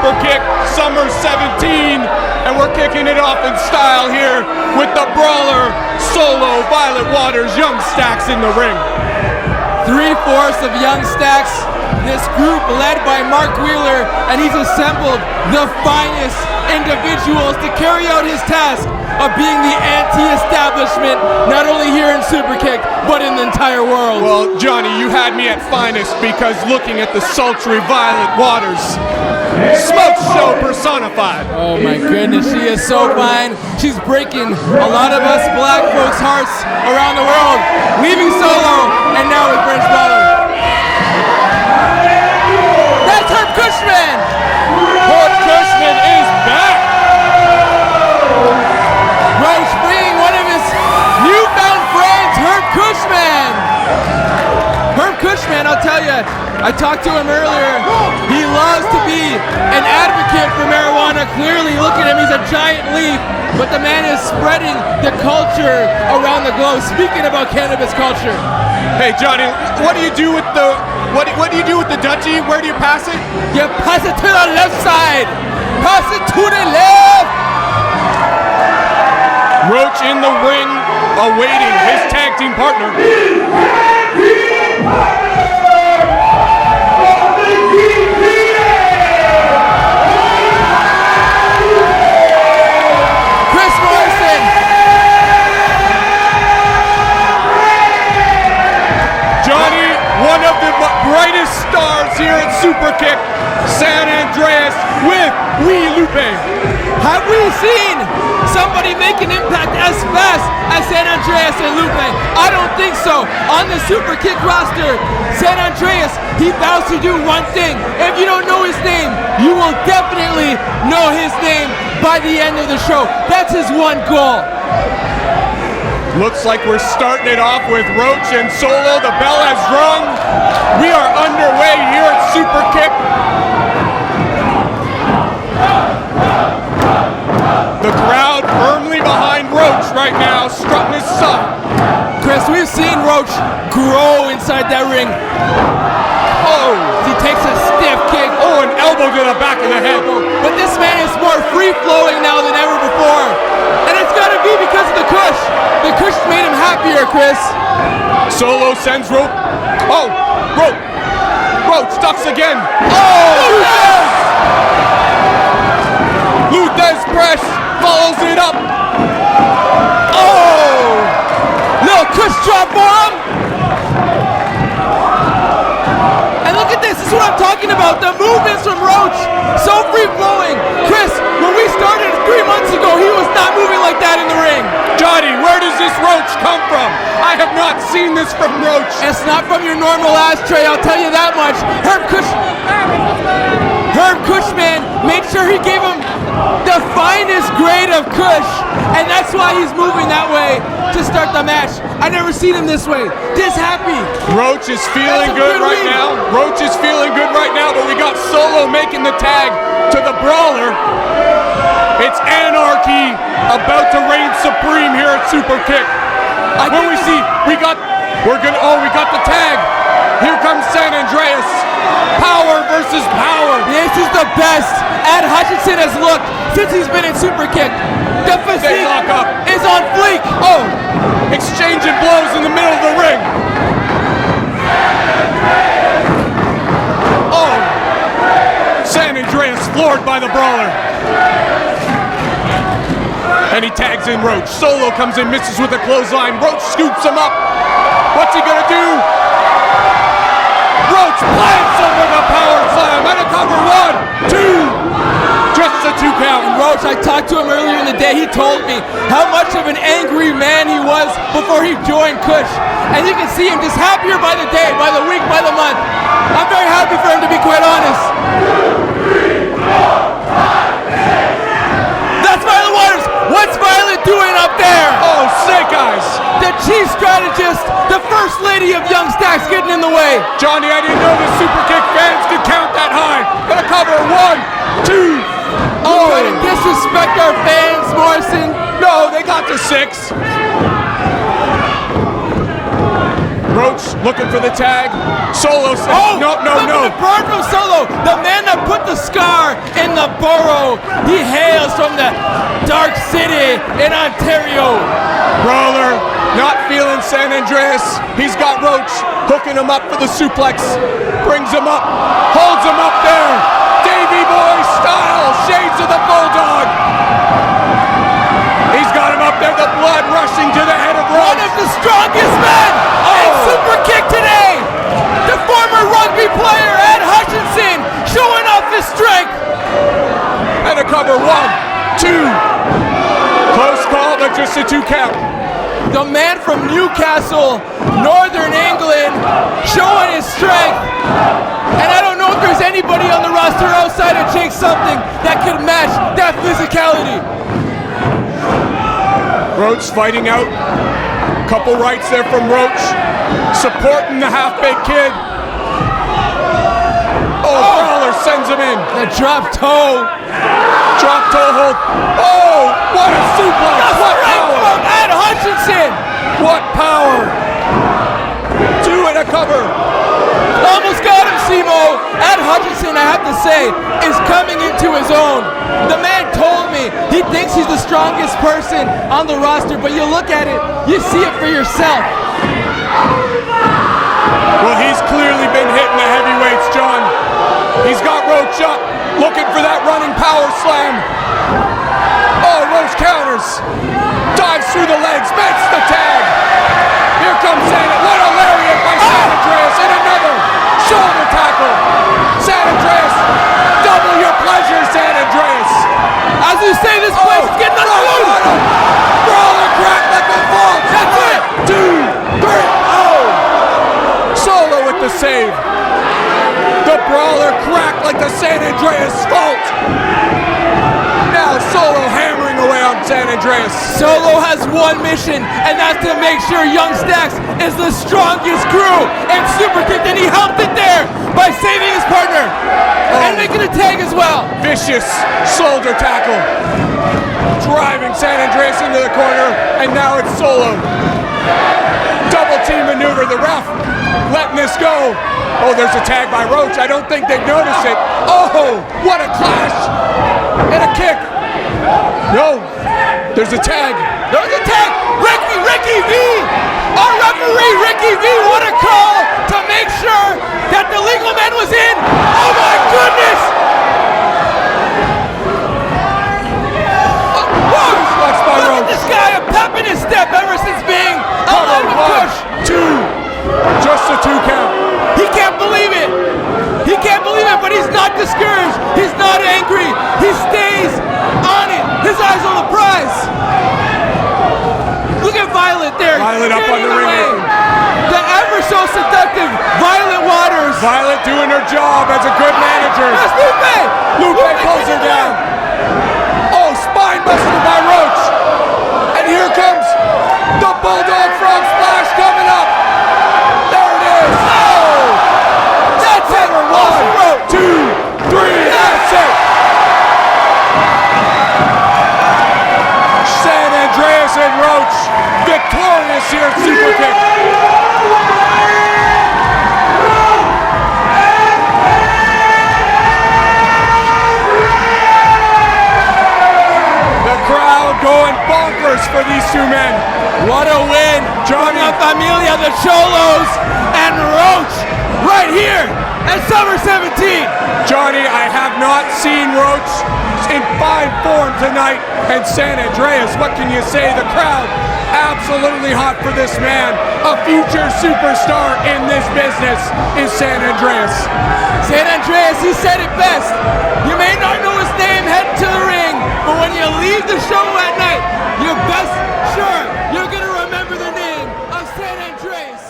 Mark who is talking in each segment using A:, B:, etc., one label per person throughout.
A: Superkick'd Summer 17, and we're kicking it off in style here with the brawler, Solo, Violet Waters, Young Stax in the ring.
B: 3/4 of Young Stax, this group led by Mark Wheeler, and he's assembled the finest individuals to carry out his task of being the anti-establishment, not only here in Superkick'd, but in the entire world.
A: Well, Johnny, you had me at finest because looking at the sultry Violet Waters, smoke show personified.
B: Oh my goodness, she is so fine. She's breaking a lot of us black folks' hearts around the world. Leaving Solo, and now with Brent's brother. That's Herb Cushman!
A: Herb Cushman is back!
B: Roach bringing one of his newfound friends, Herb Cushman! Herb Cushman, I'll tell you, I talked to him earlier. He loves to be an advocate for marijuana. Clearly, look at him, he's a giant leaf. But the man is spreading the culture around the globe. Speaking about cannabis culture.
A: Hey Johnny, what do you do with the what do you do with the Dutchie? Where do you pass it?
B: You pass it to the left side. Pass it to the left.
A: Roach in the ring, awaiting his tag team partner. One of the brightest stars here at Superkick'd, San Andreas with Wee Lupe.
B: Have we seen somebody make an impact as fast as San Andreas and Lupe? I don't think so. On the Superkick'd roster, San Andreas, he vows to do one thing. If you don't know his name, you will definitely know his name by the end of the show. That's his one goal.
A: Looks like we're starting it off with Roach and Solo. The bell has rung. We are underway here at Superkick'd. The crowd firmly behind Roach right now, strutting his stuff.
B: Kris, we've seen Roach grow inside that ring.
A: Oh!
B: He takes a stiff kick.
A: Oh, an elbow to the back of the head.
B: But this man is more free-flowing now than ever before. And it's got to be because of the Kush. The Kush made him happier, Kris.
A: Solo sends Roach. Oh, Roach ducks again. Oh, Luthez press follows it up.
B: Oh, little Kush drop for him. And look at this. This is what I'm talking about. The movements from Roach, so free-flowing. Kris, when we started 3 months ago, he was not moving like that in the ring.
A: Johnny, where does this Roach come from? I have not seen this from Roach.
B: It's not from your normal ashtray, I'll tell you that much. Herb Cushman made sure he gave him the finest grade of Kush, and that's why he's moving that way to start the match. I never seen him this way, this happy.
A: Roach is feeling good right now. Roach is feeling good right now, but we got Solo making the tag to the brawler. It's anarchy about to reign supreme here at Superkick'd. When we see, we got the tag. Here comes San Andreas. Power versus power.
B: This is the best Ed Hutchinson has looked since he's been in Superkick'd. The physique
A: lock up.
B: is on fleek.
A: Oh, exchanging blows in the middle of the ring. Oh, San Andreas floored by the brawler. And he tags in Roach. Solo comes in, misses with a clothesline. Roach scoops him up. What's he gonna do? Roach plants him with a power slam and a cover. 1, 2. Just a 2 count.
B: And Roach, I talked to him earlier in the day. He told me how much of an angry man he was before he joined Kush. And you can see him just happier by the day, by the week, by the month. I'm very happy for him, to be quite honest.
A: 2, 3, 4, 5, 6.
B: That's Violet Waters. What's Violet doing up there?
A: Oh, snake eyes.
B: The chief strategist, the first lady of Young Stax getting in the way.
A: Johnny, I didn't know the Superkick'd fans could count that high. Gonna cover 1, 2.
B: Oh, trying to disrespect our fans, Morrison.
A: No, they got to 6. Roach looking for the tag. Solo says, no.
B: The burn from Solo. The man that put the scar in the Borough. He hails from the Dark City in Ontario.
A: Brawler not feeling San Andreas. He's got Roach hooking him up for the suplex. Brings him up, holds him up there. Davey Boy style, shades of the Bulldog. He's got him up there, the blood rushing to the head of Roach.
B: One of the strongest men in Superkick'd today. The former rugby player, Ed Hutchinson, showing off his strength.
A: And a cover, 1, 2. Close call, but just a 2 count.
B: The man from Newcastle, Northern England, showing his strength. And I don't know if there's anybody on the roster outside of Jake something that could match that physicality.
A: Roach fighting out. Couple rights there from Roach. Supporting the half-baked kid. Brawler sends him in.
B: The drop toe.
A: Drop toe hold. Oh, what a suplex. What power.
B: From Ed Hutchinson.
A: What power. 2 and a cover.
B: Almost got him, Simo. Ed Hutchinson, I have to say, is coming into his own. The man told me he thinks he's the strongest person on the roster, but you look at it, you see it for yourself.
A: Well, he's clearly been hitting the heavyweights, John. He's got Roach up, looking for that running power slam. Oh, Roach counters. Dives through the legs, makes the tag. Here comes Zane. What a lariat by San Andreas, and another shoulder tackle. San Andreas, double your pleasure, San Andreas.
B: As you say, this place is getting unloaded.
A: Brawler cracked like a vault.
B: That's it.
A: 2, 3, Solo with the save. The Brawler cracked like the San Andreas fault. Now Solo hammering away on San Andreas.
B: Solo has one mission, and that's to make sure young Stax is the strongest crew in Superkick'd, and he helped it there by saving his partner and making a tag as well.
A: Vicious shoulder tackle. Driving San Andreas into the corner, and now it's Solo. Double team maneuver, the ref letting this go. Oh, there's a tag by Roach. I don't think they'd notice it. Oh, what a clash. And a kick. No, there's a tag.
B: There's a tag. Ricky V. Our referee, Ricky V, what a call to make sure that the legal man was in. Oh my goodness.
A: Look
B: at this guy, a pep in his step ever since being out of push.
A: 2, just a 2 count.
B: He can't believe it. He can't believe it, but he's not discouraged. He's not angry. He stays on it. His eyes on the prize. Look at Violet there.
A: Violet up on the ring.
B: The ever so seductive Violet Waters.
A: Violet doing her job as a good manager.
B: That's Lupe.
A: Lupe pulls her down. Oh, spine buster by Roach. And here comes the Bulldog Frog Splash coming up. There it is. Oh, that's it. 1, 2, 3. That's it. San Andreas and Roach victorious here at Superkick'd. Going bonkers for these 2 men.
B: What a win.
A: Johnny.
B: La Familia, the Cholos, and Roach right here at Summer 17.
A: Johnny, I have not seen Roach in fine form tonight. And San Andreas, what can you say? The crowd absolutely hot for this man. A future superstar in this business is San Andreas.
B: San Andreas, he said it best. You may not know his name heading to the ring, but when you leave the show at night, you're best sure you're going to remember the name of San Andreas.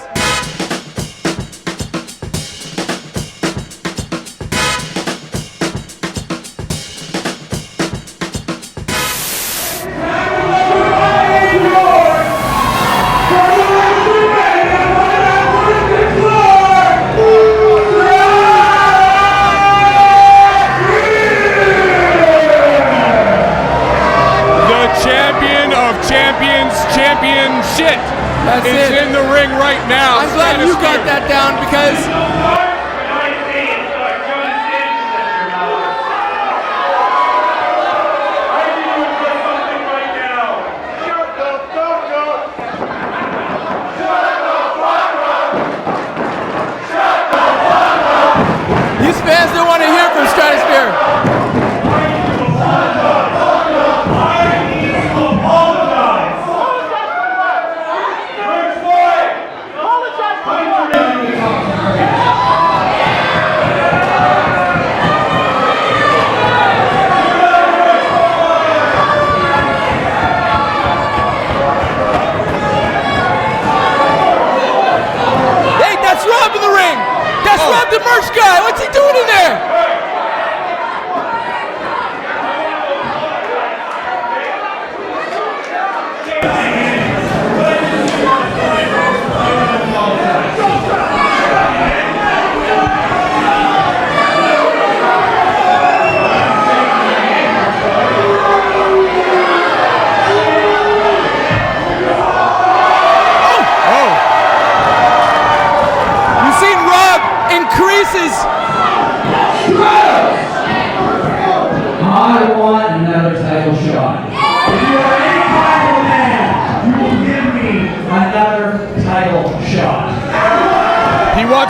A: Championship is in the ring right now.
B: I'm glad you got that down because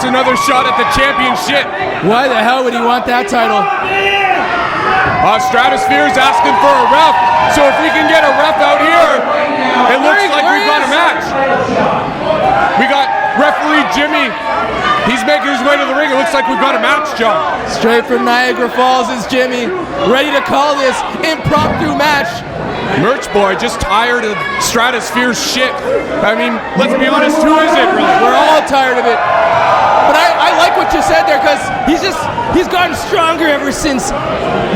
A: wants another shot at the championship.
B: Why the hell would he want that title?
A: Stratosphere's asking for a ref. So if we can get a ref out here, it looks like we've got a match. We got referee Jimmy. He's making his way to the ring. It looks like we've got a match, John.
B: Straight from Niagara Falls is Jimmy, ready to call this impromptu match.
A: Merch Boy just tired of Stratosphere's shit. I mean, let's be honest, who is it really?
B: We're all tired of it. But I like what you said there, because he's gotten stronger ever since,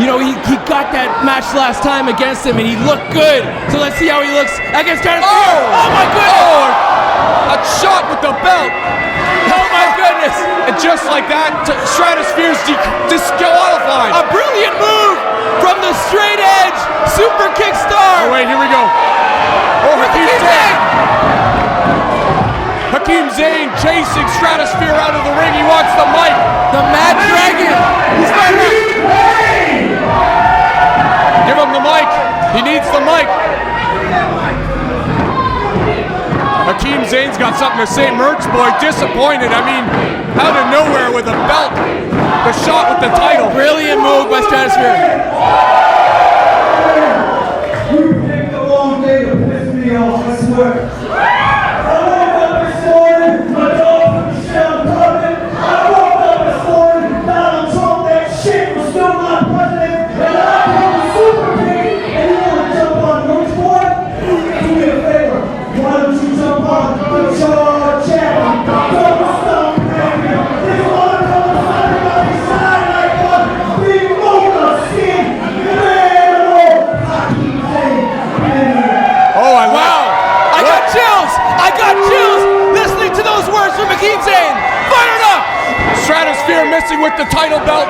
B: you know, he got that match last time against him and he looked good. So let's see how he looks against Stratosphere. Oh my goodness!
A: Oh, a shot with the belt.
B: Oh my goodness!
A: And just like that, Stratosphere's disqualified.
B: A brilliant move from the straight edge Superkick'd star.
A: Oh wait, here we go. Oh, Hakim Zane. Hakim Zane chasing Stratosphere out of the ring. He wants the mic.
B: The Mad Dragon. He's fighting.
A: Give him the mic. He needs the mic. Hakim Zane's got something to say. Merch Boy disappointed. I mean, out of nowhere with a belt. The shot with the title.
B: Brilliant move by Stratosphere.
C: You picked the wrong day to piss me off, I swear. I woke up this morning, my dog put me down puppet. I woke up this morning, Donald Trump, that shit was still my president, and I came to Superkick'd, and you want to jump on Roach Boy? Do me a favor, why don't you jump on the chat? Don't stop bragging. This one comes on everybody's side like a big motor skin.
A: Oh, I
B: Wow! I got chills! I got chills listening to those words from Hakim Zane! Fired up!
A: Stratosphere missing with the title belt.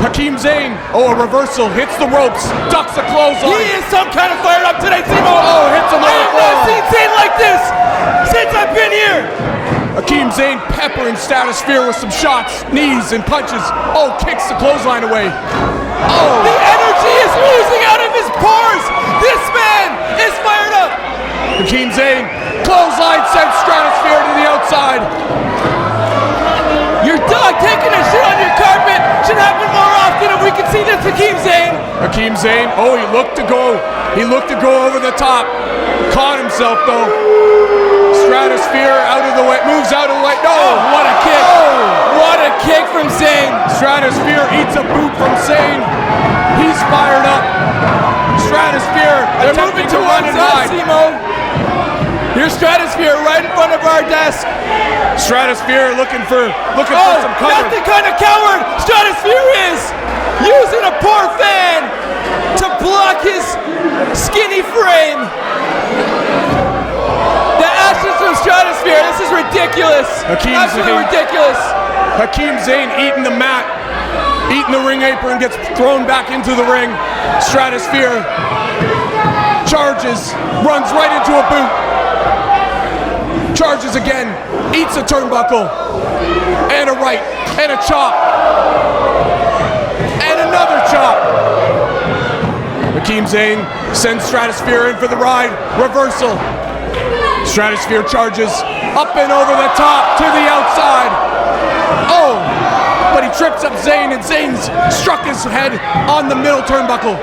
A: Hakim Zane, oh, a reversal, hits the ropes, ducks a clothesline.
B: He is some kind of fired up today, Simo!
A: Oh, hits him
B: I
A: on the
B: have
A: floor.
B: not seen Zane like this since I've been here!
A: Hakim Zane peppering Stratosphere with some shots, knees, and punches. Oh, kicks the clothesline away. Oh,
B: The energy is oozing out of his pores! This man is fired up!
A: Hakim Zane, clothesline sends Stratosphere to the outside.
B: Your dog taking a shit on your carpet should happen more often if we can see this Hakim Zane!
A: Hakim Zane, oh, he looked to go over the top. Caught himself though. Stratosphere out of the way, moves out of the way. No!
B: Oh, what a kick! What a kick from Zane!
A: Stratosphere eats a boot from Zane. He's fired up. Stratosphere
B: They're
A: attempting
B: moving
A: to run
B: towards
A: and
B: us,
A: hide.
B: Simo! Here's Stratosphere right in front of our desk.
A: Stratosphere looking for
B: Oh,
A: some cover.
B: not the kind of coward Stratosphere is! Using a poor fan to block his skinny frame. The ashes from Stratosphere, this is ridiculous.
A: Hakim
B: Absolutely
A: Zane.
B: ridiculous.
A: Hakim Zane eating the mat, eating the ring apron, gets thrown back into the ring. Stratosphere charges, runs right into a boot. Charges again, eats a turnbuckle, and a right, and a chop, and another chop. Hakim Zane sends Stratosphere in for the ride, reversal. Stratosphere charges up and over the top to the outside. Oh, but he trips up Zane, and Zane's struck his head on the middle turnbuckle.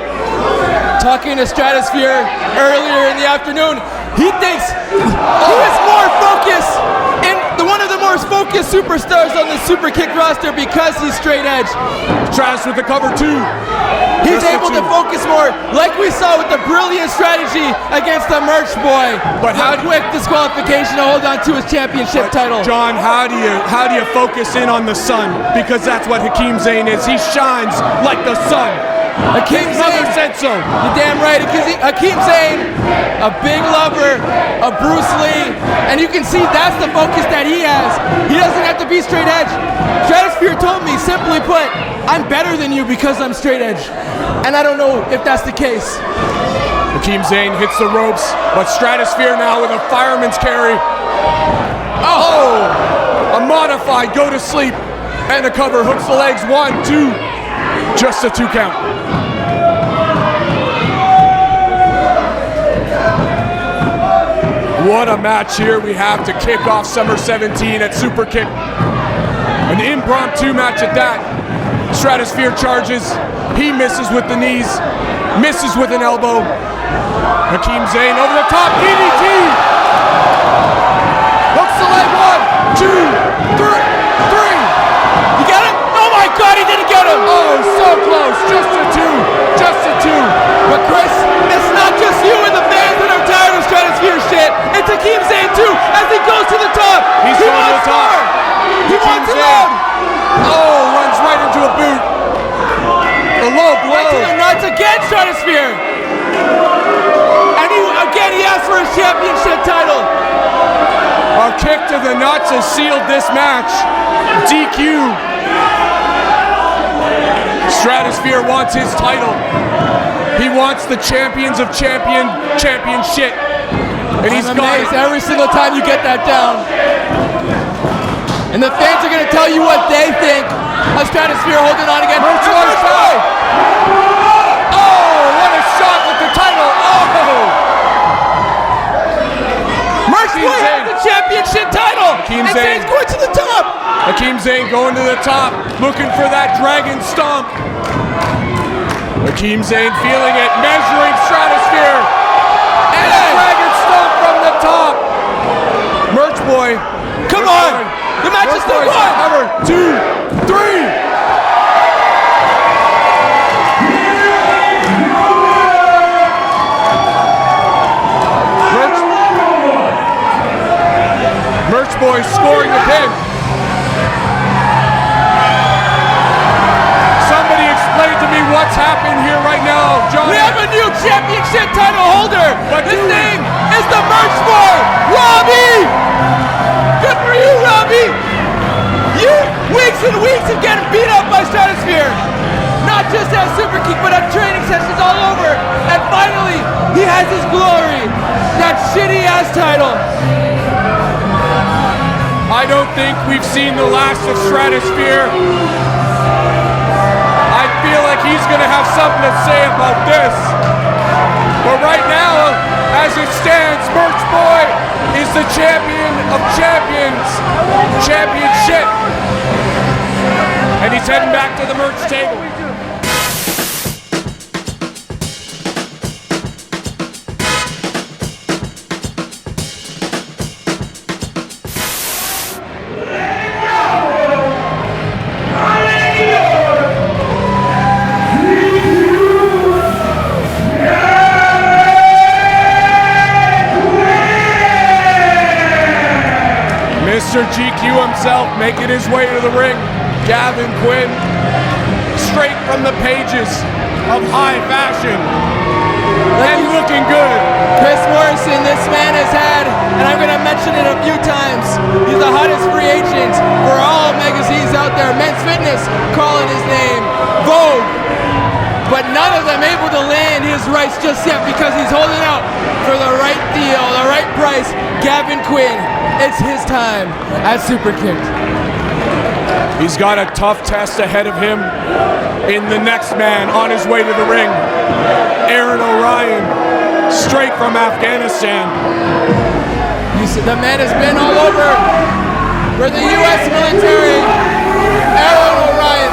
B: Talking to Stratosphere earlier in the afternoon, he thinks he is more focused and one of the most focused superstars on the Superkick'd roster because he's straight edge.
A: Stratos with the cover two.
B: He's
A: Just the
B: able to
A: two.
B: focus more, like we saw with the brilliant strategy against the Merch Boy.
A: But how-
B: quick disqualification to hold on to his championship title.
A: John, how do you focus in on the sun? Because that's what Hakim Zane is. He shines like the sun.
B: Hakim
A: His mother
B: Zane,
A: said so.
B: you're damn right. Hakim Zane, a big lover of Bruce Lee, and you can see that's the focus that he has. He doesn't have to be straight edge. Stratosphere told me, simply put, I'm better than you because I'm straight edge. And I don't know if that's the case.
A: Hakim Zane hits the ropes, but Stratosphere now with a fireman's carry. Oh! A modified go to sleep and a cover, hooks the legs, 1, 2, just a 2 count. What a match here we have to kick off Summer 17 at Superkick'd. An impromptu match at that. Stratosphere charges. He misses with the knees. Misses with an elbow. Hakim Zane over the top. DDT! Hooks the leg. 1, 2, 3.
B: You got him? Oh my God, he didn't get him!
A: Oh, so close. Just a 2. Just a 2.
B: But Kris, it's not just you and the fans that are tired of Stratosphere shit. It's Hakim Zane too, as he goes to the top.
A: He's
B: he
A: going to the top.
B: More. He wants it
A: Zane.
B: out.
A: Oh, runs right into a boot. The low blow.
B: Right to the nuts again, Stratosphere. And he asked for his championship title.
A: A kick to the nuts has sealed this match. DQ. Stratosphere wants his title. He wants the champions of championship. And he's got it.
B: Every single time you get that down. And the fans are going to tell you what they think of Stratosphere holding on again.
A: Roach boy. Oh, what a shot with the title. Oh.
B: Merch Boy has the championship title.
A: Hakim
B: and
A: Zane.
B: Zane's going to the top.
A: Hakim Zane going to the top, looking for that dragon stomp. Hakim Zane feeling it, measuring Stratosphere. And a dragon stomp from the top. Merch Boy.
B: Come on. The match is still going.
A: 2, 3. Merch Boy scoring the pin. Somebody explain to me what's happened here right now, John.
B: We have a new championship title holder.
A: But
B: his name is the Merch Boy, Robbie. Good for you, Robbie. You weeks and weeks of getting beat up by Stratosphere. Not just at Superkick'd, but at training sessions all over. And finally, he has his glory. That shitty ass title.
A: I don't think we've seen the last of Stratosphere. I feel like he's going to have something to say about this. But right now, as it stands, Merch Boy is the champion of champions. Championship. And he's heading back to the merch table. Mr. GQ himself making his way to the ring. Gavin Quinn, straight from the pages of high fashion. And looking good.
B: Chris Morrison, this man has had, and I'm going to mention it a few times, he's the hottest free agent for all magazines out there. Men's Fitness calling his name, Vogue. But none of them able to land his rights just yet because he's holding out for the right deal, the right price. Gavin Quinn, it's his time at Superkick'd.
A: He's got a tough test ahead of him in the next man on his way to the ring. Orion, straight from Afghanistan.
B: The man has been all over for the U.S. military. Orion.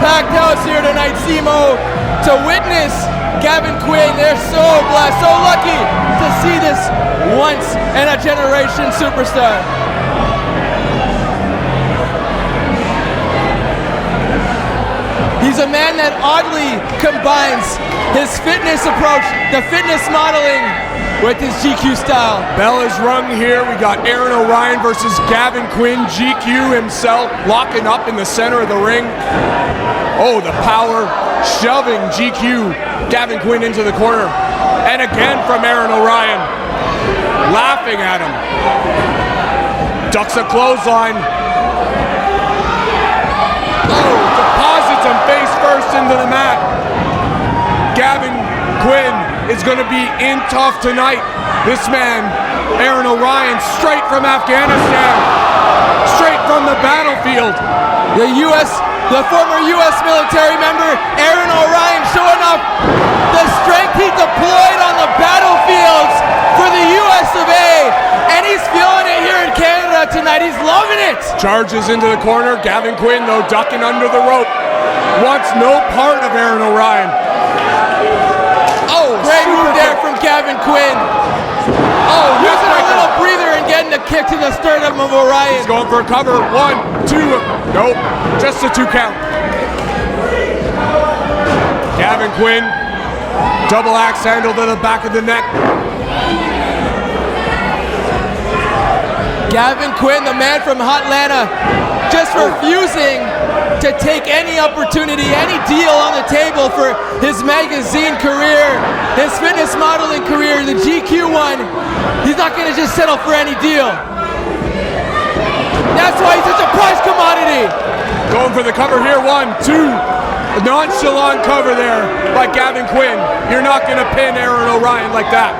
B: Packed house here tonight, Simo, to witness Gavin Quinn. They're so blessed, so lucky to see this once in a generation superstar. He's a man that oddly combines his fitness approach, the fitness modeling, with his GQ style.
A: Bell is rung here. We got Orion versus Gavin Quinn, GQ himself, locking up in the center of the ring. Oh, the power, shoving GQ, Gavin Quinn into the corner. And again from Orion, laughing at him. Ducks a clothesline. Oh, deposits him face first into the mat. Gavin Quinn is going to be in tough tonight. This man Aaron Orion, straight from Afghanistan, straight from the battlefield.
B: The former U.S. military member, Aaron Orion, showing off the strength he deployed on the battlefields for the U.S. of A. And he's feeling it here in Canada tonight. He's loving it.
A: Charges into the corner. Gavin Quinn, though, ducking under the rope. Wants no part of Aaron Orion. Oh,
B: great move there from Gavin Quinn.
A: Oh,
B: using a little breather and getting a kick to the sternum of Orion.
A: He's going for a cover. 1, 2. Nope. Just a 2 count. Gavin Quinn. Double axe handle to the back of the neck.
B: Gavin Quinn, the man from Hotlanta, just refusing to take any opportunity, any deal on the table for his magazine career, his fitness modeling career, the GQ one. He's not going to just settle for any deal. That's why he's such a prize commodity.
A: Going for the cover here. 1, 2. Nonchalant cover there by Gavin Quinn. You're not going to pin Aaron Orion like that.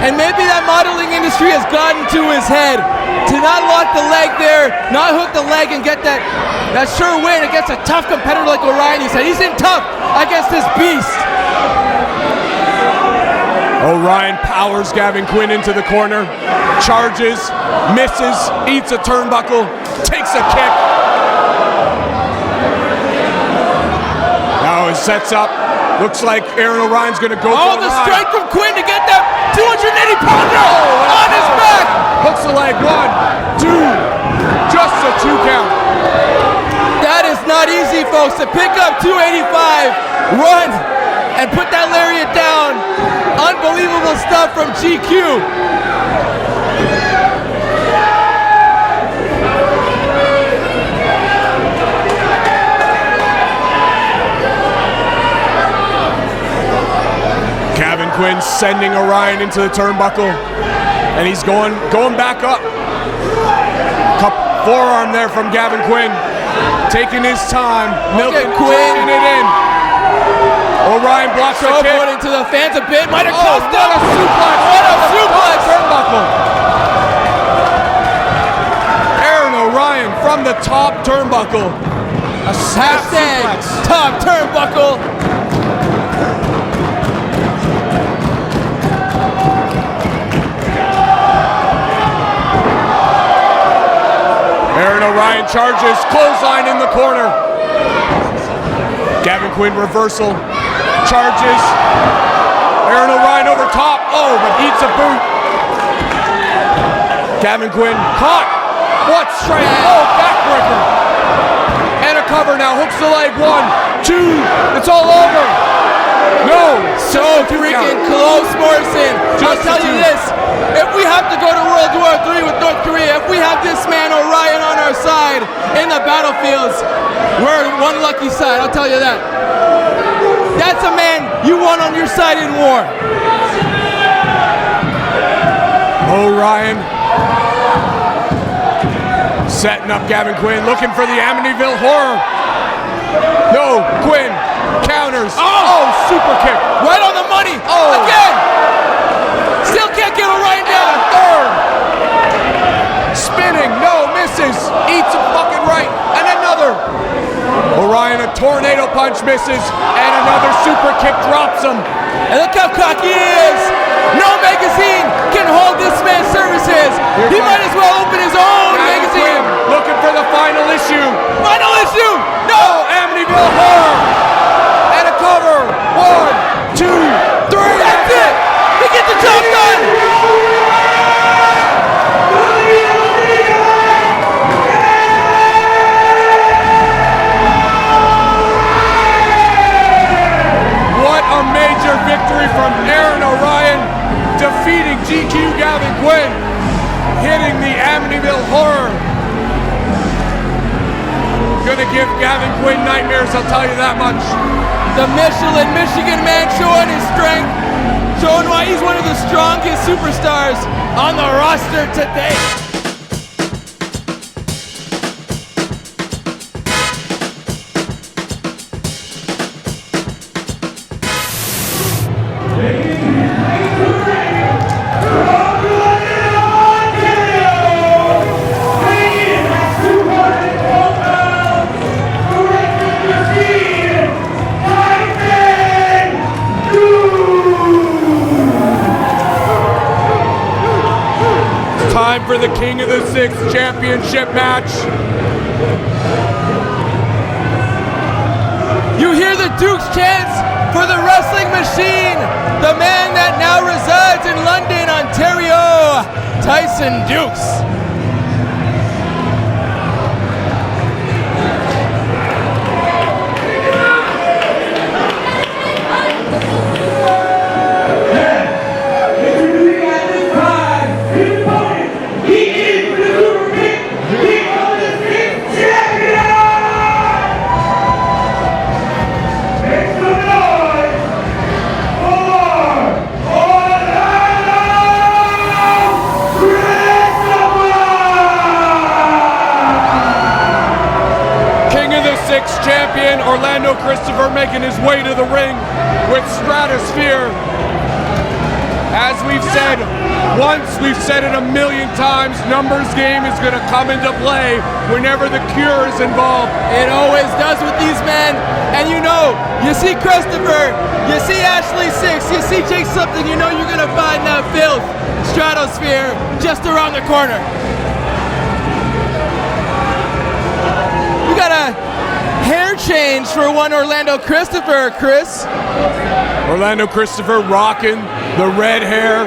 B: And maybe that modeling industry has gotten to his head to not lock the leg there, not hook the leg and get that sure win against a tough competitor like Orion. He said he's in tough against this beast.
A: Orion powers Gavin Quinn into the corner, charges, misses, eats a turnbuckle, takes a kick. Now he sets up. Looks like Aaron Orion's going to go for
B: the strength from Quinn to get that 280-pounder on his back.
A: Hooks the leg. 1, 2. Just a 2 count.
B: That is not easy, folks, to pick up 285, run, and put that lariat down. Unbelievable stuff from GQ.
A: Gavin Quinn sending Orion into the turnbuckle, and he's going back up. Forearm there from Gavin Quinn, taking his time, milking it in. Orion blocks the kick.
B: Going into the fans a bit, might have cost him.
A: What a suplex!
B: What a suplex!
A: Turnbuckle. Aaron Orion from the top turnbuckle. A
B: hashtag top turnbuckle.
A: Aaron Orion charges, clothesline in the corner. Gavin Quinn reversal, charges. Aaron Orion over top, but eats a boot. Gavin Quinn caught. What strike? Backbreaker. And a cover now, hooks the leg. 1, 2, it's all over. No,
B: so freaking close, Morrison. I'll tell you this, if we have to go to World War III with North Korea, if we have this man Orion on our side in the battlefields, we're one lucky side, I'll tell you that. That's a man you want on your side in war.
A: Orion setting up Gavin Quinn, looking for the Amityville Horror. No, Quinn counters. Super kick.
B: Right on the money. Again. Still can't get Orion down.
A: Third. Spinning. No, misses. Eats him fucking right. And another. Orion, a tornado punch, misses. And another super kick drops him.
B: And look how cocky he is. No magazine can hold this man's services. He might as well open his own magazine.
A: Looking for the final issue.
B: Final issue.
A: No, Amityville Horror. And a cover. 1, 2, 3.
B: That's it. He gets the job done.
A: What a major victory from Aaron Orion, defeating GQ Gavin Quinn, hitting the Amityville Horror. Gonna give Gavin Quinn nightmares, I'll tell you that much.
B: The Michelin, Michigan man showing his strength, showing why he's one of the strongest superstars on the roster today.
A: for the King of the Six championship match.
B: You hear the Duke's chants for the wrestling machine, the man that now resides in London, Ontario, Tyson Dukes.
A: Champion Orlando Christopher making his way to the ring with Stratosphere. As we've said once, we've said it a million times, numbers game is going to come into play whenever the Cure is involved.
B: It always does with these men. And you know, you see Christopher, you see Ashley Six, you see Jake something, you know you're going to find that filth. Stratosphere just around the corner. You got a hair change for one Orlando Christopher, Kris.
A: Orlando Christopher rocking the red hair.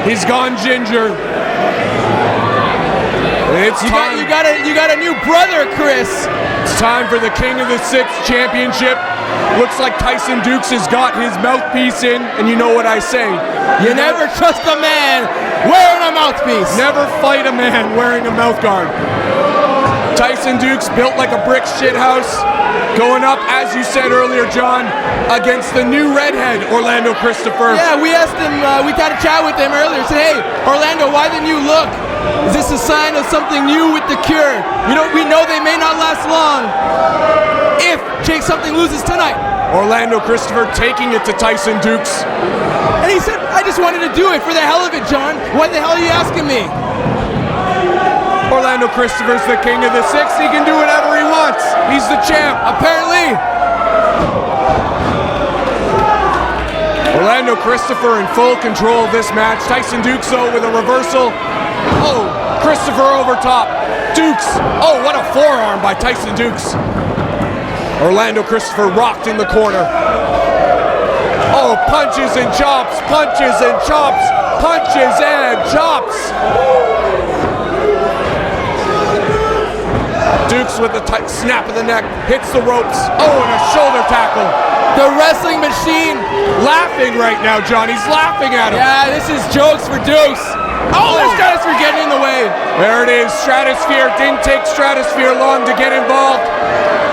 A: He's gone ginger. It's time.
B: You got a new brother, Kris.
A: It's time for the King of the Six championship. Looks like Tyson Dukes has got his mouthpiece in, and you know what I say.
B: You never trust a man wearing a mouthpiece.
A: Never fight a man wearing a mouth guard. Tyson Dukes built like a brick shithouse, going up, as you said earlier, John, against the new redhead, Orlando Christopher.
B: Yeah, we asked him, we had a chat with him earlier, said, hey, Orlando, why the new look? Is this a sign of something new with the Cure? You know, we know they may not last long if Jake something loses tonight.
A: Orlando Christopher taking it to Tyson Dukes.
B: And he said, I just wanted to do it for the hell of it, John. What the hell are you asking me?
A: Orlando Christopher's the King of the Six. He can do whatever he wants. He's the champ, apparently. Orlando Christopher in full control of this match. Tyson Dukes, though, with a reversal. Oh, Christopher over top. Dukes. Oh, what a forearm by Tyson Dukes. Orlando Christopher rocked in the corner. Oh, punches and chops, punches and chops, punches and chops. Dukes with a tight snap of the neck, hits the ropes. Oh, and a shoulder tackle.
B: The wrestling machine
A: laughing right now, John. He's laughing at him.
B: Yeah, this is jokes for Dukes. Oh, there's Stratosphere getting in the way.
A: There it is. Stratosphere didn't take Stratosphere long to get involved.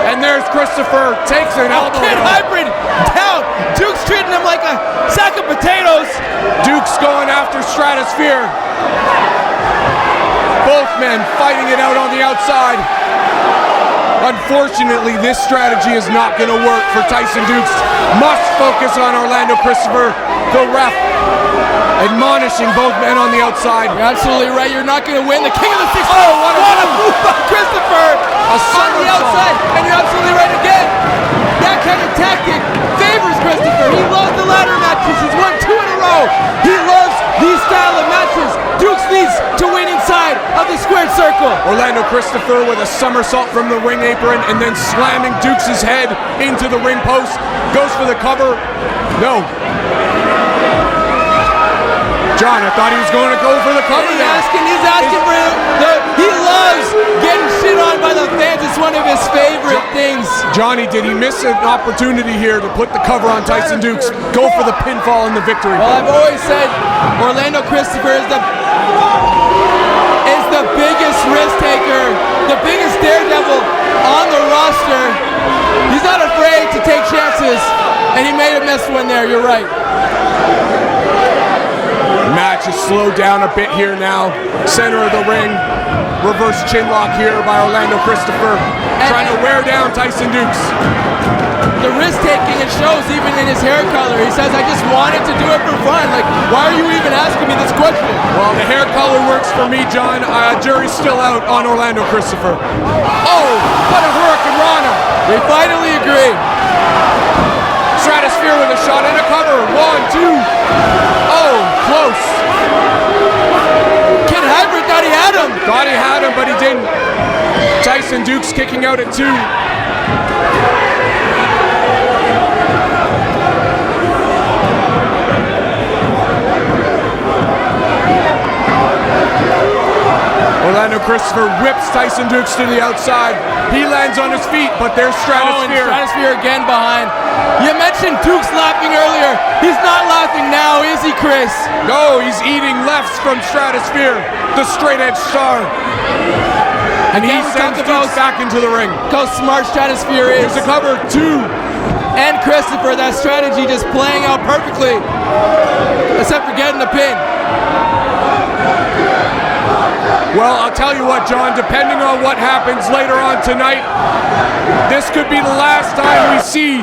A: And there's Christopher, takes an elbow.
B: Kid Hybrid down. Dukes treating him like a sack of potatoes.
A: Dukes going after Stratosphere. Both men fighting it out on the outside. Unfortunately, this strategy is not going to work for Tyson Dukes. Must focus on Orlando Christopher. The ref admonishing both men on the outside.
B: You're absolutely right. You're not going to win. The King of the Six.
A: Oh, what a
B: move by Christopher on the outside. And you're absolutely right again. That kind of tactic favors Christopher. He loves the ladder matches. He's won 2 in a row. He loves these style of matches. Dukes needs to win inside of the squared circle.
A: Orlando Christopher with a somersault from the ring apron and then slamming Dukes' head into the ring post. Goes for the cover. No. John, I thought he was going to go for the cover there.
B: He's asking for him. He loves getting shit on by the fans. It's one of his favorite things.
A: Johnny, did he miss an opportunity here to put the cover on Tyson Dukes? Go for the pinfall and the victory.
B: Well, I've always said Orlando Christopher is the biggest risk taker, the biggest daredevil on the roster. He's not afraid to take chances, and he made a miss one there. You're right.
A: Match is slowed down a bit here now. Center of the ring. Reverse chinlock here by Orlando Christopher. Trying to wear down Tyson Dukes.
B: The risk taking, it shows even in his hair color. He says, I just wanted to do it for fun. Like, why are you even asking me this question?
A: Well, the hair color works for me, John. Jury's still out on Orlando Christopher. Oh, what a Hurricane Rana.
B: We finally agree.
A: Stratosphere with a shot and a cover. 1, 2. Oh, close.
B: Kid Hybrid thought he
A: Thought he had him, but he didn't. Tyson Dukes kicking out at 2. Orlando Christopher whips Tyson Dukes to the outside. He lands on his feet, but there's Stratosphere.
B: Oh, and Stratosphere again behind. You mentioned Dukes laughing earlier. He's not laughing now, is he, Kris?
A: No, he's eating lefts from Stratosphere, the straight edge star. And he sends Dukes back into the ring.
B: How smart Stratosphere is.
A: There's a cover 2.
B: And Christopher, that strategy just playing out perfectly. Except for getting the pin.
A: Well, I'll tell you what, John, depending on what happens later on tonight, this could be the last time we see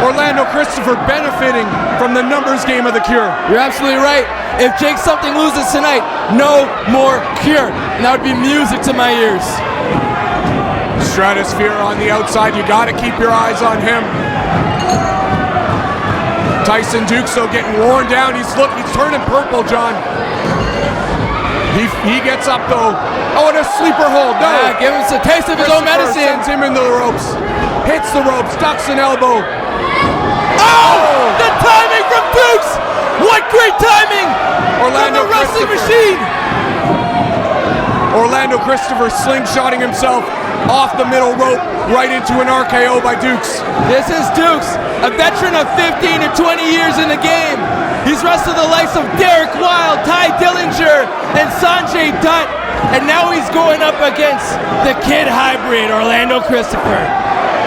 A: Orlando Christopher benefiting from the numbers game of the Cure.
B: You're absolutely right. If Jake something loses tonight, no more Cure. And that would be music to my ears.
A: Stratosphere on the outside, you gotta keep your eyes on him. Tyson Dukes, though, getting worn down. He's turning purple, John. He gets up though. Oh, and a sleeper hold. No.
B: Yeah, give him a taste of his own medicine.
A: Sends him into the ropes. Hits the ropes. Ducks an elbow.
B: Oh! The timing from Dukes! What great timing!
A: Orlando
B: from the wrestling machine.
A: Orlando Christopher slingshotting himself off the middle rope right into an RKO by Dukes.
B: This is Dukes, a veteran of 15 to 20 years in the game. He's wrestled the likes of Derek Wilde, Ty Dillinger, and Sanjay Dutt. And now he's going up against the kid hybrid, Orlando Christopher.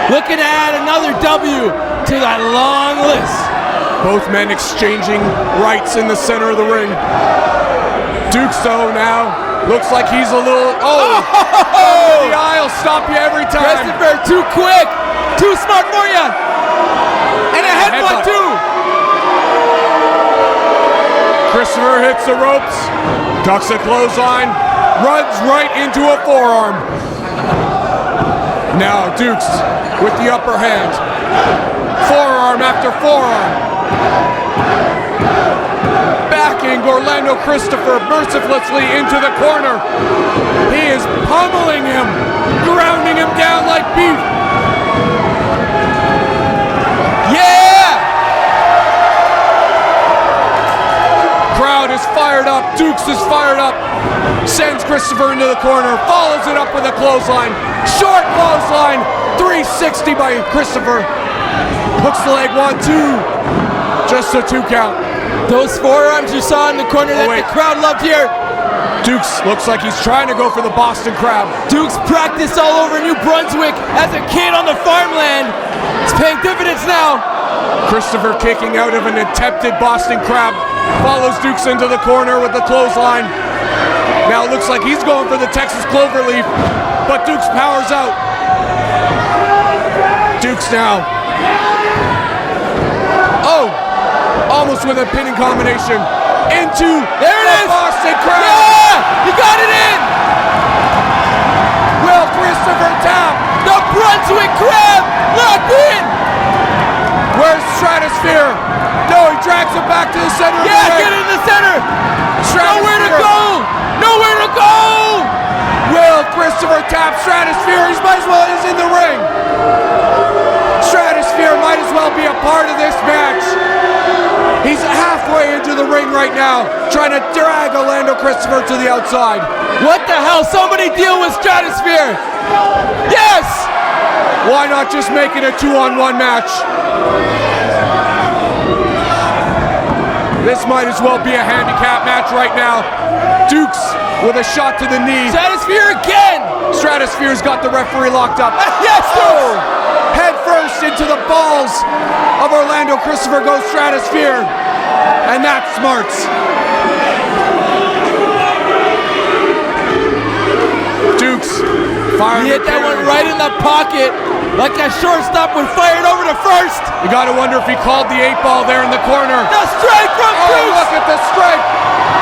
B: Looking to add another W to that long list.
A: Both men exchanging rights in the center of the ring. Dukes, though, now looks like he's a little... The aisle stop you every time.
B: Christopher, too quick. Too smart for you. And a headbutt, too.
A: Christopher hits the ropes, ducks a clothesline, runs right into a forearm. Now Dukes with the upper hand. Forearm after forearm. Backing Orlando Christopher mercilessly into the corner. He is pummeling him, grounding him down like beef. Crowd is fired up. Dukes is fired up. Sends Christopher into the corner. Follows it up with a clothesline. Short clothesline. 360 by Christopher. Hooks the leg. 1, 2. Just a 2 count.
B: Those forearms you saw in the corner that the crowd loved here.
A: Dukes looks like he's trying to go for the Boston Crab.
B: Dukes practiced all over New Brunswick as a kid on the farmland. It's paying dividends now.
A: Christopher kicking out of an attempted Boston Crab. Follows Dukes into the corner with the clothesline. Now it looks like he's going for the Texas Cloverleaf, but Dukes powers out. Dukes now. Oh! Almost with a pinning combination. Into
B: there it is.
A: Boston Crab.
B: Yeah! You got it in!
A: Will Christopher tap?
B: The Brunswick Crab locked in!
A: Where's Stratosphere? No, he drags him back to the center of the ring.
B: Get in the center! Nowhere to go! Nowhere to go!
A: Will Christopher tap Stratosphere? He might as well is in the ring. Stratosphere might as well be a part of this match. He's halfway into the ring right now, trying to drag Orlando Christopher to the outside.
B: What the hell? Somebody deal with Stratosphere! Yes!
A: Why not just make it a 2-on-1 match? This might as well be a handicap match right now. Dukes with a shot to the knee.
B: Stratosphere again!
A: Stratosphere's got the referee locked up.
B: Yes!
A: Oh! Head first into the balls of Orlando Christopher goes Stratosphere. And that's smarts. Dukes firing.
B: He hit that one right in the pocket. Like a shortstop when fired over to first.
A: You gotta wonder if he called the 8-ball there in the corner.
B: The strike from Dukes!
A: Oh, look at the strike.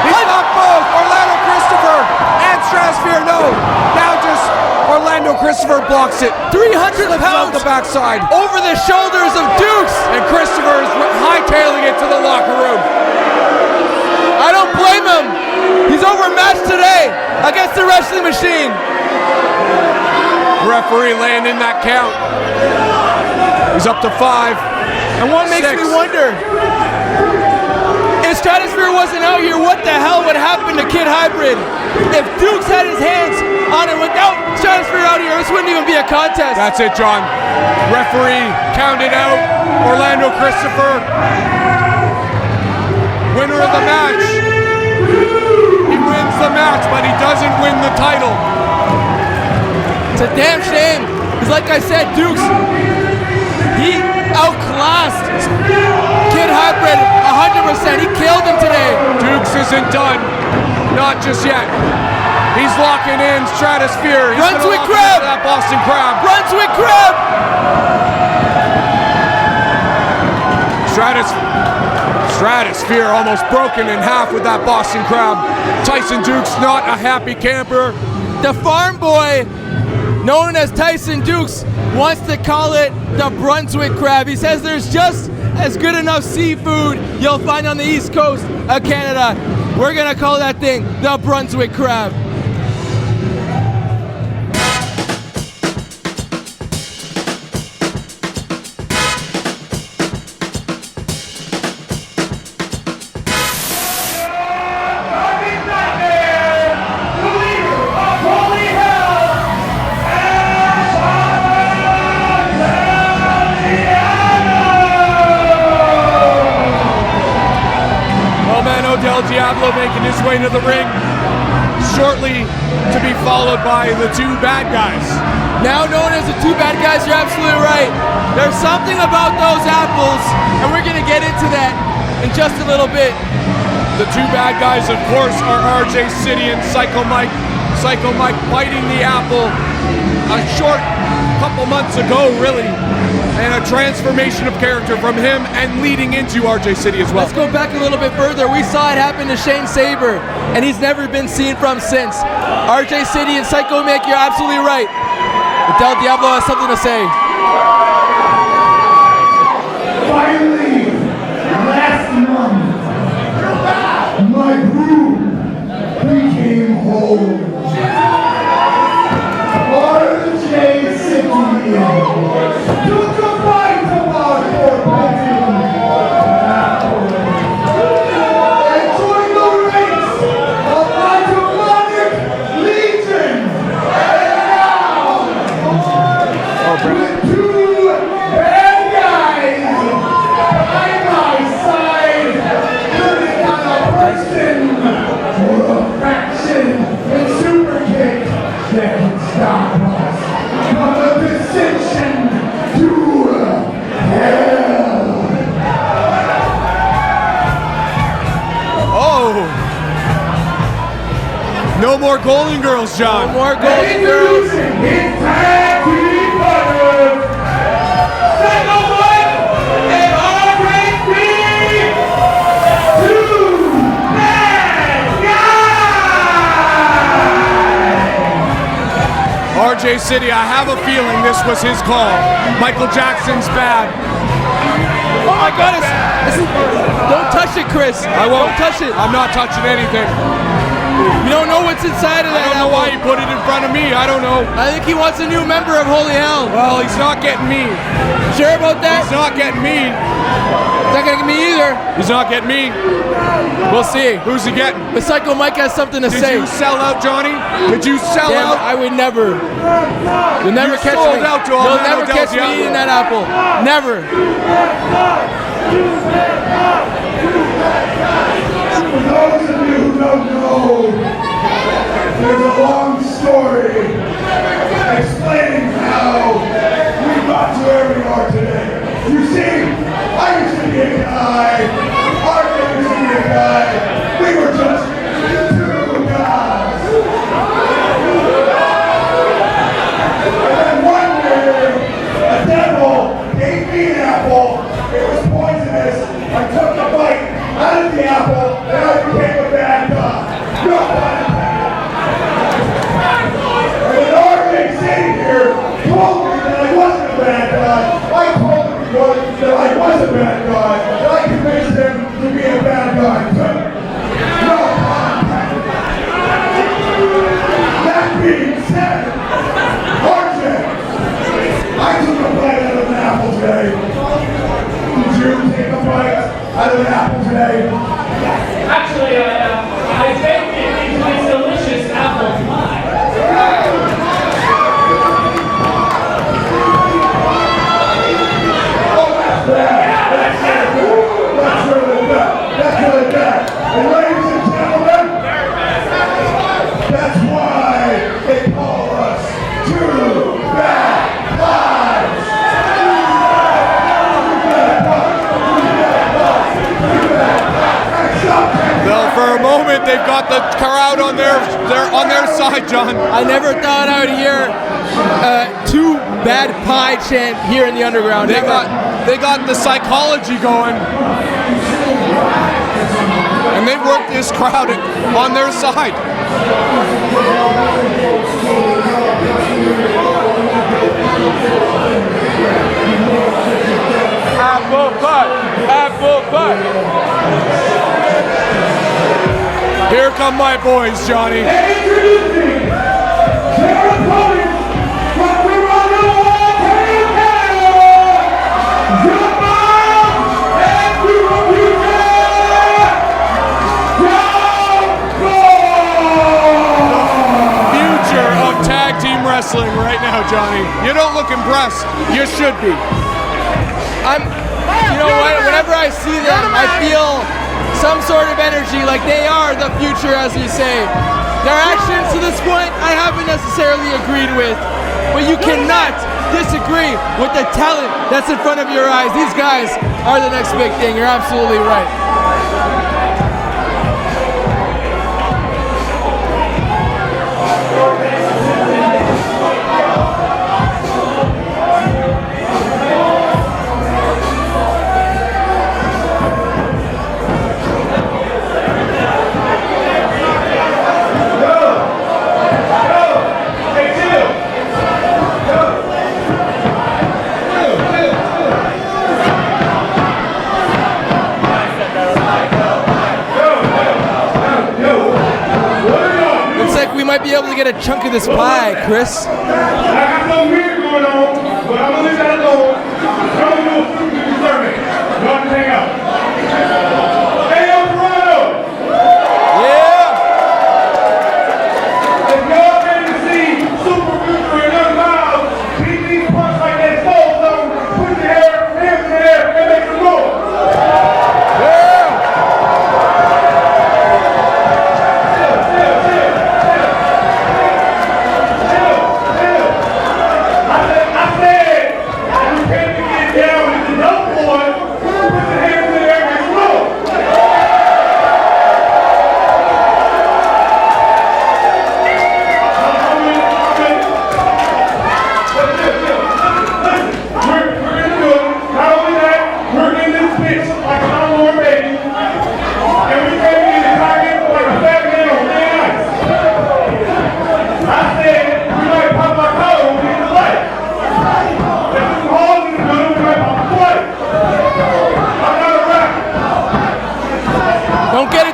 A: He's got both. Orlando Christopher and Stratosphere. No. Now just Orlando Christopher blocks it.
B: 300 pounds
A: on the backside.
B: over the shoulders of Dukes.
A: And Christopher is hightailing it to the locker room.
B: I don't blame him. He's overmatched today against the wrestling machine.
A: Referee laying in that count. He's up to 5.
B: And what makes me wonder, if Stratosphere wasn't out here, what the hell would happen to Kid Hybrid? If Dukes had his hands on it without Stratosphere out here, this wouldn't even be a contest.
A: That's it, John. Referee counted out Orlando Christopher. Winner of the match. He wins the match, but he doesn't win the title.
B: It's a damn shame. Because like I said, Dukes, he outclassed Kid Hybrid 100%. He killed him today.
A: Dukes isn't done. Not just yet. He's locking in Stratosphere. He's
B: Brunswick
A: gonna lock
B: Crab.
A: into that Boston Crab.
B: Brunswick Crab.
A: Stratosphere almost broken in half with that Boston Crab. Tyson Dukes not a happy camper.
B: The farm boy, known as Tyson Dukes, wants to call it the Brunswick Crab. He says there's just as good enough seafood you'll find on the east coast of Canada. We're gonna call that thing the Brunswick Crab.
A: Diablo making his way to the ring, shortly to be followed by the 2 bad guys.
B: Now known as the 2 bad guys, you're absolutely right. There's something about those apples, and we're gonna get into that in just a little bit.
A: The 2 bad guys, of course, are RJ City and Psycho Mike. Psycho Mike biting the apple a short couple months ago, really, and a transformation of character from him and leading into RJ City as well.
B: Let's go back a little bit further. We saw it happen to Shane Saber, and he's never been seen from since. RJ City and Psycho Mike, you're absolutely right. But Del Diablo has something to say.
C: Finally, last month, my broom became whole. RJ City took a bite of our forbidden apple and joined the ranks of my demonic legion. And now, with 2 bad guys by my side, living on a person or a faction in Superkick'd that can stop us from the dissension to hell.
A: Oh! No more Golden Girls, John.
B: No more Golden Girls.
C: It's tag team partners. Psycho Mike and RJC, 2 bad guys.
A: RJ City, I have a feeling this was his call. Michael Jackson's bad.
B: Oh my goodness. Don't touch it, Kris.
A: I won't.
B: Don't touch it.
A: I'm not touching anything.
B: You don't know what's inside of
A: I
B: that.
A: don't know why he put it in front of me. I don't know.
B: I think he wants a new member of Holy Hell.
A: Well, he's not getting me.
B: Sure about that?
A: He's not getting me.
B: He's not gonna get me either.
A: He's not getting me.
B: We'll see.
A: Who's he getting?
B: But Psycho Mike has something to
A: Did
B: say.
A: you sell out, Johnny? Did you sell
B: Damn,
A: out?
B: I would never. You'll never
A: You
B: catch
A: sold
B: me.
A: out to
B: You'll
A: Mano
B: never
A: Del
B: catch
A: Diablo.
B: me eating that apple. Never.
C: For those of you who don't know, there's a long story explaining how we got to where we are today. You see, I used to be a guy, RJ used to be a guy, we were just 2 guys. And then one day, a devil gave me an apple, it was poisonous, I took a bite out of the apple, and I became a bad guy. No, and then RJ sitting here told me that I wasn't a bad guy. I told him that I was a bad guy, and I convinced him to be a bad guy too. No, that being said, RJ, How did it happen today?
D: Actually, I baked it into this delicious apple pie.
C: That's really bad. That's really bad. And ladies and gentlemen, that's why they call us Two Bad Pies.
A: Well, for a moment, they've got the crowd on their side, John.
B: I never thought I would hear Two Bad Pie chant here in the underground.
A: They got the psychology going, and they've worked this crowd on their side.
B: Apple pie, apple pie.
A: Here come my boys, Johnny.
C: Introducing their opponent from Toronto, Canada, and
A: Future of tag team wrestling right now, Johnny. You don't look impressed. You should be.
B: You know what? Whenever I see them, I feel some sort of energy, like they are the future, as you say. Their actions to this point, I haven't necessarily agreed with, but you cannot disagree with the talent that's in front of your eyes. These guys are the next big thing. You're absolutely right. We might be able to get a chunk of this pie, Kris.
C: I got something weird going on, but I'm gonna leave that alone. I'm gonna do a super survey. Y'all can hang out. Hey, yo, Toronto!
B: Yeah!
C: If y'all ready to see Super Future and Young Miles beat these punks like they stole something, put your hands in the air and make some noise.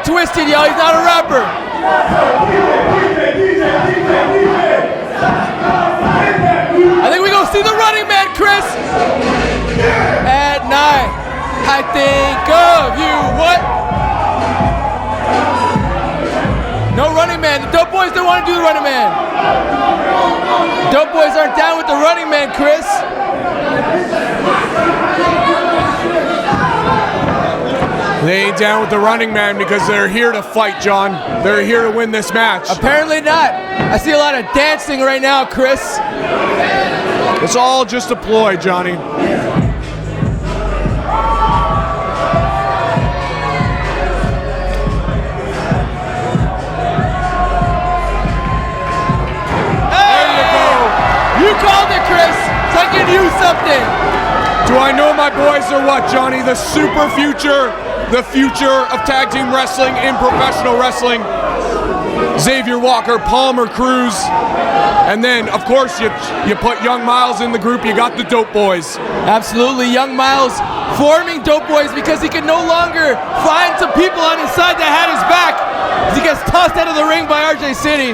B: Twisted, y'all. He's not a rapper. I think we gonna see the running man, Kris. At night, I think of you. What? No running man. The Dope Boys don't want to do the running man. Dope Boys aren't down with the running man, Kris.
A: They ain't down with the running man because they're here to fight, John. They're here to win this match.
B: Apparently not. I see a lot of dancing right now, Kris.
A: It's all just a ploy, Johnny.
B: There you go. You called it, Kris. It's like you knew something.
A: Do I know my boys or what, Johnny? The super future, the future of tag team wrestling in professional wrestling. Xavier Walker, Palmer Cruz, and then, of course, you put Young Miles in the group. You got the Dope Boys.
B: Absolutely, Young Miles forming Dope Boys because he can no longer find some people on his side that had his back. He gets tossed out of the ring by RJ City.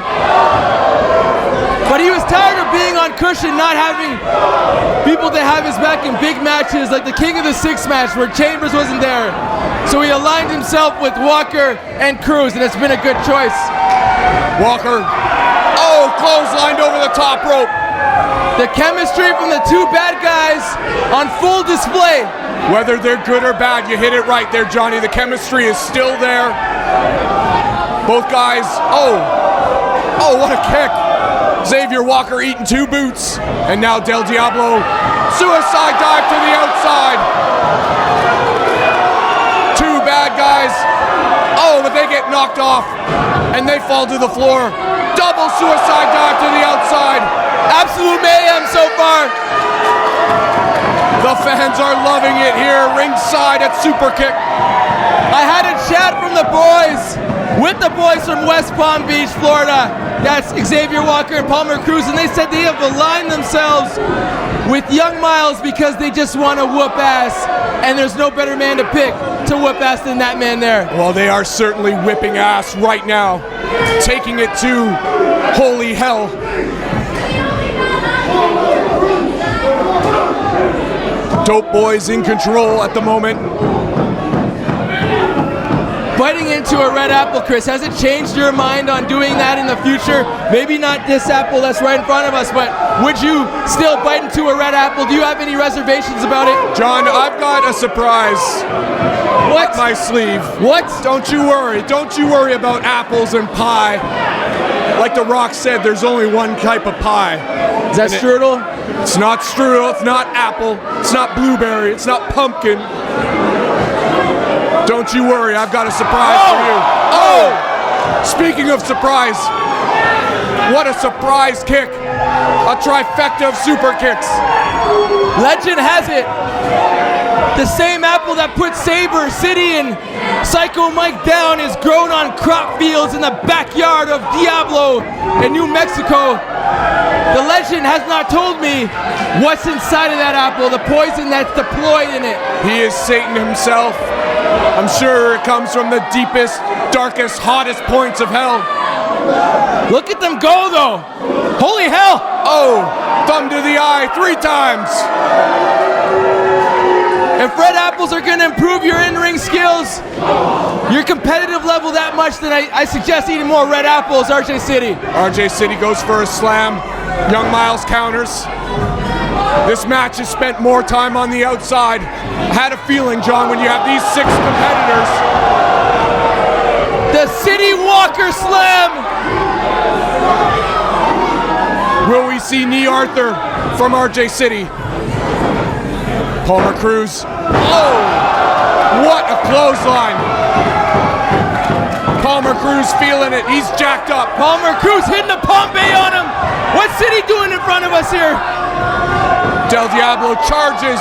B: But he was tired of being on cushion, not having people to have his back in big matches like the King of the Six match where Chambers wasn't there. So he aligned himself with Walker and Cruz, and it's been a good choice.
A: Walker, clotheslined over the top rope.
B: The chemistry from the two bad guys on full display.
A: Whether they're good or bad, you hit it right there, Johnny. The chemistry is still there. Both guys, what a kick. Xavier Walker eating 2 boots. And now Del Diablo, suicide dive to the outside. 2 bad guys. But they get knocked off and they fall to the floor. Double suicide dive to the outside.
B: Absolute mayhem so far.
A: The fans are loving it here ringside at Superkick'd.
B: I had a chat from the boys, with the boys from West Palm Beach, Florida. That's Xavier Walker and Palmer Cruz, and they said they have aligned themselves with Young Miles because they just want to whoop ass, and there's no better man to pick to whoop ass than that man there.
A: Well, they are certainly whipping ass right now, taking it to holy hell. Dope Boys in control at the moment.
B: Biting into a red apple, Kris, has it changed your mind on doing that in the future? Maybe not this apple that's right in front of us, but would you still bite into a red apple? Do you have any reservations about it?
A: John, I've got a surprise.
B: What?
A: Up my sleeve.
B: What?
A: Don't you worry. Don't you worry about apples and pie. Like The Rock said, there's only one type of pie.
B: Is that strudel?
A: It's not strudel, it's not apple, it's not blueberry, it's not pumpkin. Don't you worry, I've got a surprise for you. Speaking of surprise, what a surprise kick. A trifecta of super kicks.
B: Legend has it, the same apple that put Saber City and Psycho Mike down is grown on crop fields in the backyard of Diablo in New Mexico. The legend has not told me what's inside of that apple, the poison that's deployed in it.
A: He is Satan himself. I'm sure it comes from the deepest, darkest, hottest points of hell.
B: Look at them go though. Holy hell.
A: Thumb to the eye 3 times.
B: If red apples are going to improve your in-ring skills, your competitive level that much, then I suggest eating more red apples, RJ City.
A: RJ City goes for a slam. Young Miles counters. This match has spent more time on the outside. I had a feeling, John, when you have these 6 competitors.
B: The City Walker Slam.
A: Will we see Knee Arthur from RJ City? Palmer Cruz. What a clothesline. Palmer Cruz feeling it. He's jacked up.
B: Palmer Cruz hitting the Pompey on him. What's City doing in front of us here?
A: Del Diablo charges,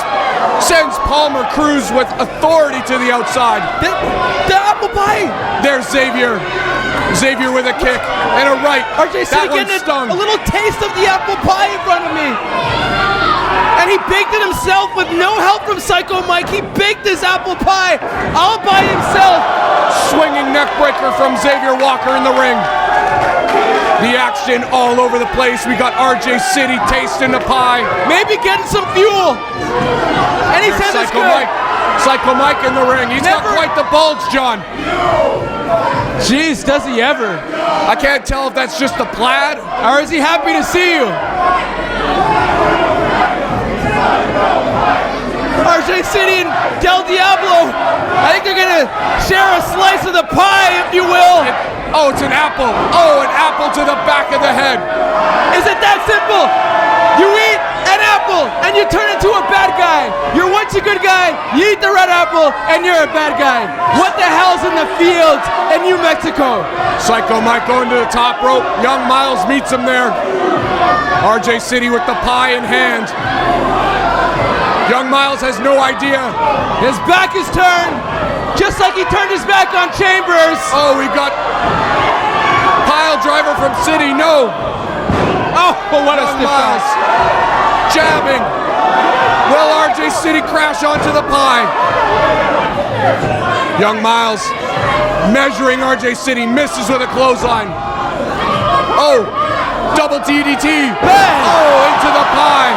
A: sends Palmer Cruz with authority to the outside.
B: The apple pie.
A: There's Xavier. Xavier with a kick and a right.
B: RJ City getting a little taste of the apple pie in front of me. And he baked it himself with no help from Psycho Mike. He baked this apple pie all by himself.
A: Swinging neck breaker from Xavier Walker in the ring. The action all over the place. We got RJ City tasting the pie.
B: Maybe getting some fuel. And he says it's good.
A: Psycho Mike in the ring. He's got quite the bulge, John.
B: Jeez, does he ever?
A: I can't tell if that's just the plaid.
B: Or is he happy to see you? RJ City and Del Diablo, I think they're gonna share a slice of the pie, if you will.
A: It's an apple. An apple to the back of the head.
B: Is it that simple? You eat an apple and you turn into a bad guy. You're once a good guy, you eat the red apple and you're a bad guy. What the hell's in the fields in New Mexico?
A: Psycho Mike going to the top rope. Young Miles meets him there. RJ City with the pie in hand. Young Miles has no idea.
B: His back is turned, just like he turned his back on Chambers.
A: We got pile driver from City, no.
B: What a stiff
A: Miles jabbing. Will RJ City crash onto the pie? Young Miles measuring RJ City, misses with a clothesline. Double DDT.
B: Bang.
A: Oh, into the pie.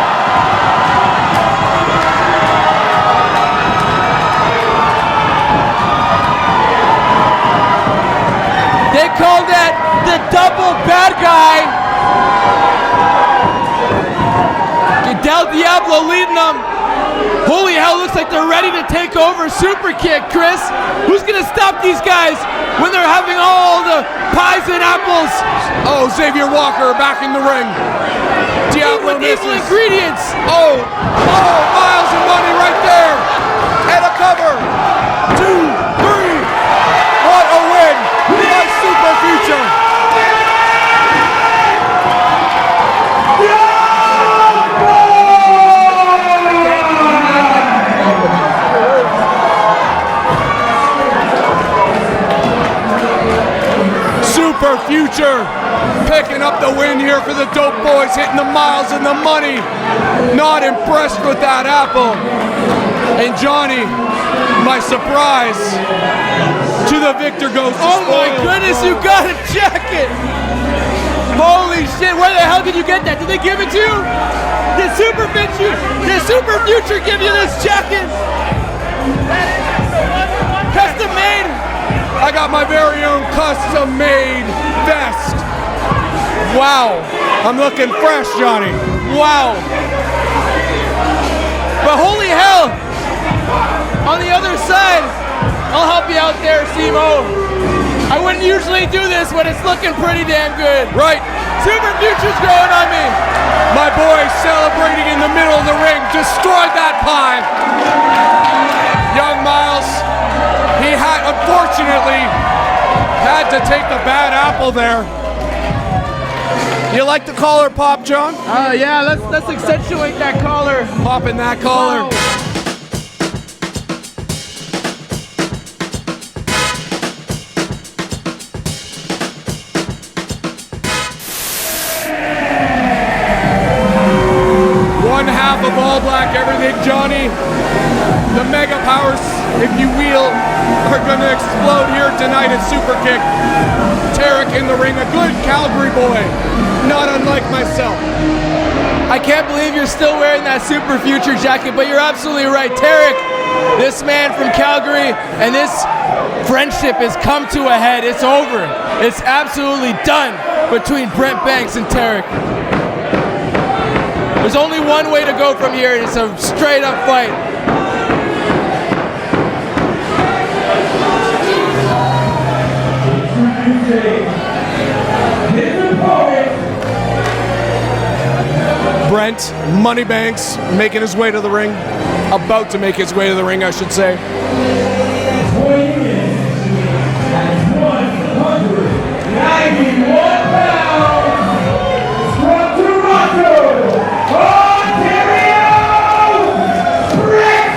B: They call that the double bad guy. Del Diablo leading them. Holy hell, looks like they're ready to take over Superkick'd, Kris. Who's gonna stop these guys when they're having all the pies and apples?
A: Oh, Xavier Walker back in the ring. Diablo
B: With evil
A: misses.
B: ingredients.
A: Oh, miles of money right there. And a cover. 2, 3. What a win by Super Future. Super Future picking up the win here for the Dope Boys, hitting the miles and the money. Not impressed with that apple. And Johnny, my surprise, to the victor goes to
B: Oh my
A: spoil.
B: goodness, you got a jacket! Holy shit, where the hell did you get that? Did they give it to you? Did Super Future give you this jacket? Custom made?
A: I got my very own custom-made vest. Wow, I'm looking fresh, Johnny. Wow.
B: But holy hell! On the other side, I'll help you out there, Simo. I wouldn't usually do this, but it's looking pretty damn good.
A: Right.
B: Super Future's growing on me.
A: My boy celebrating in the middle of the ring, destroyed that pie. Young Miles, he unfortunately had to take the bad apple there. You like the collar pop, John?
B: Yeah, let's accentuate that collar.
A: Popping that collar.
B: Wow.
A: One half of All Black Everything, Johnny. The mega powers, if you will, are gonna explode here tonight at Superkick'd. Tarek in the ring, a good Calgary boy, not unlike myself.
B: I can't believe you're still wearing that Super Future jacket, but you're absolutely right. Tarek, this man from Calgary, and this friendship has come to a head. It's over. It's absolutely done between Brent Banks and Tarek. There's only one way to go from here, and it's a straight up fight.
A: Brent Moneybanks making his way to the ring. About to make his way to the ring, I should say.
C: 191 pounds from Toronto, Ontario, Brent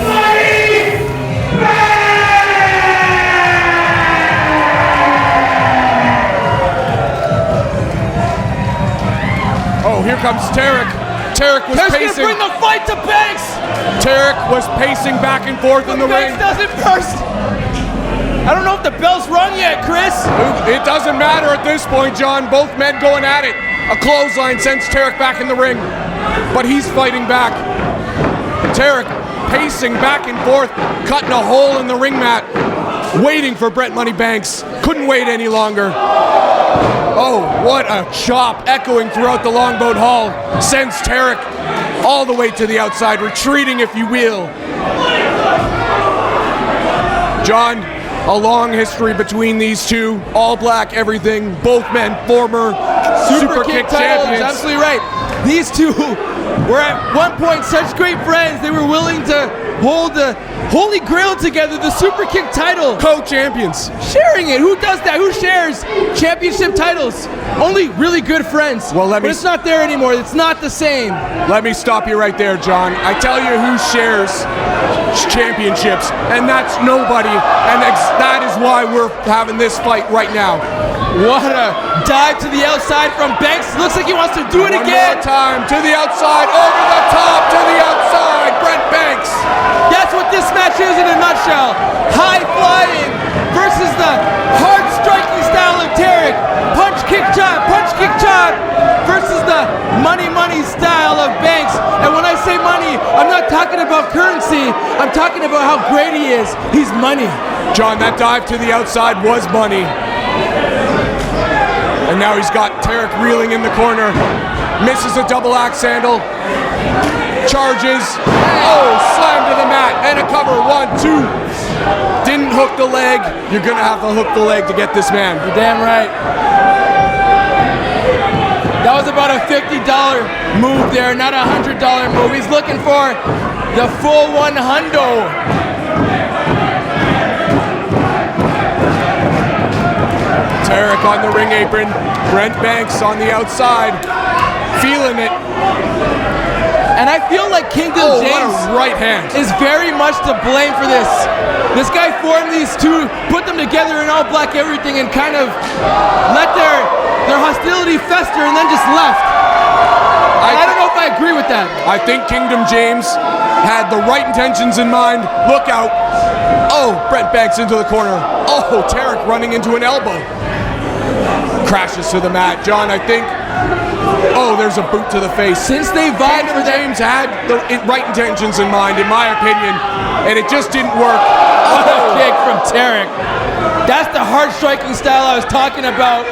C: Moneybanks!
A: Oh, here comes Tarek. Tarek was
B: That's
A: pacing.
B: gonna bring the fight to Banks!
A: Tarek was pacing back and forth in the ring.
B: Banks does it first! I don't know if the bell's rung yet, Kris.
A: It doesn't matter at this point, John. Both men going at it. A clothesline sends Tarek back in the ring, but he's fighting back. Tarek pacing back and forth, cutting a hole in the ring mat, waiting for Brent Moneybanks. Couldn't wait any longer. Oh, what a chop echoing throughout the Longboat Hall. Sends Tarek all the way to the outside, retreating, if you will. John, a long history between these two. All Black Everything, both men former Superkick'd champions.
B: Absolutely right. These two were at one point such great friends. They were willing to hold the Holy Grail together, the Superkick'd title.
A: Co-champions.
B: Sharing it. Who does that? Who shares championship titles? Only really good friends.
A: Well,
B: but it's not there anymore. It's not the same.
A: Let me stop you right there, John. I tell you who shares championships, and that's nobody. And that is why we're having this fight right now.
B: What a dive to the outside from Banks. Looks like he wants to do it
A: One
B: again.
A: more time, to the outside, over the top, to the outside, Brent Banks.
B: That's what this match is in a nutshell. High flying versus the hard striking style of Tarek. Punch, kick, chop, punch, kick, chop. I'm talking about how great he is. He's money.
A: John, that dive to the outside was money. And now he's got Tarik reeling in the corner. Misses a double axe handle. Charges. Oh, slam to the mat. And a cover. 1, 2. Didn't hook the leg. You're going to have to hook the leg to get this man.
B: You're damn right. That was about a $50 move there, not a $100 move. He's looking for the full 100.
A: Tarik on the ring apron. Brent Banks on the outside. Feeling it.
B: And I feel like Kingdom James
A: what a right hand.
B: is very much to blame for this. This guy formed these two, put them together in all black everything, and kind of let their hostility fester and then just left. I don't know if I agree with that.
A: I think Kingdom James had the right intentions in mind. Look out. Oh, Brent Banks into the corner. Oh, Tarik running into an elbow. Crashes to the mat. John, I think... Oh, there's a boot to the face.
B: Since they vied for that,
A: James had the right intentions in mind, in my opinion, and it just didn't work.
B: what a kick from Tarik. That's the hard striking style I was talking about.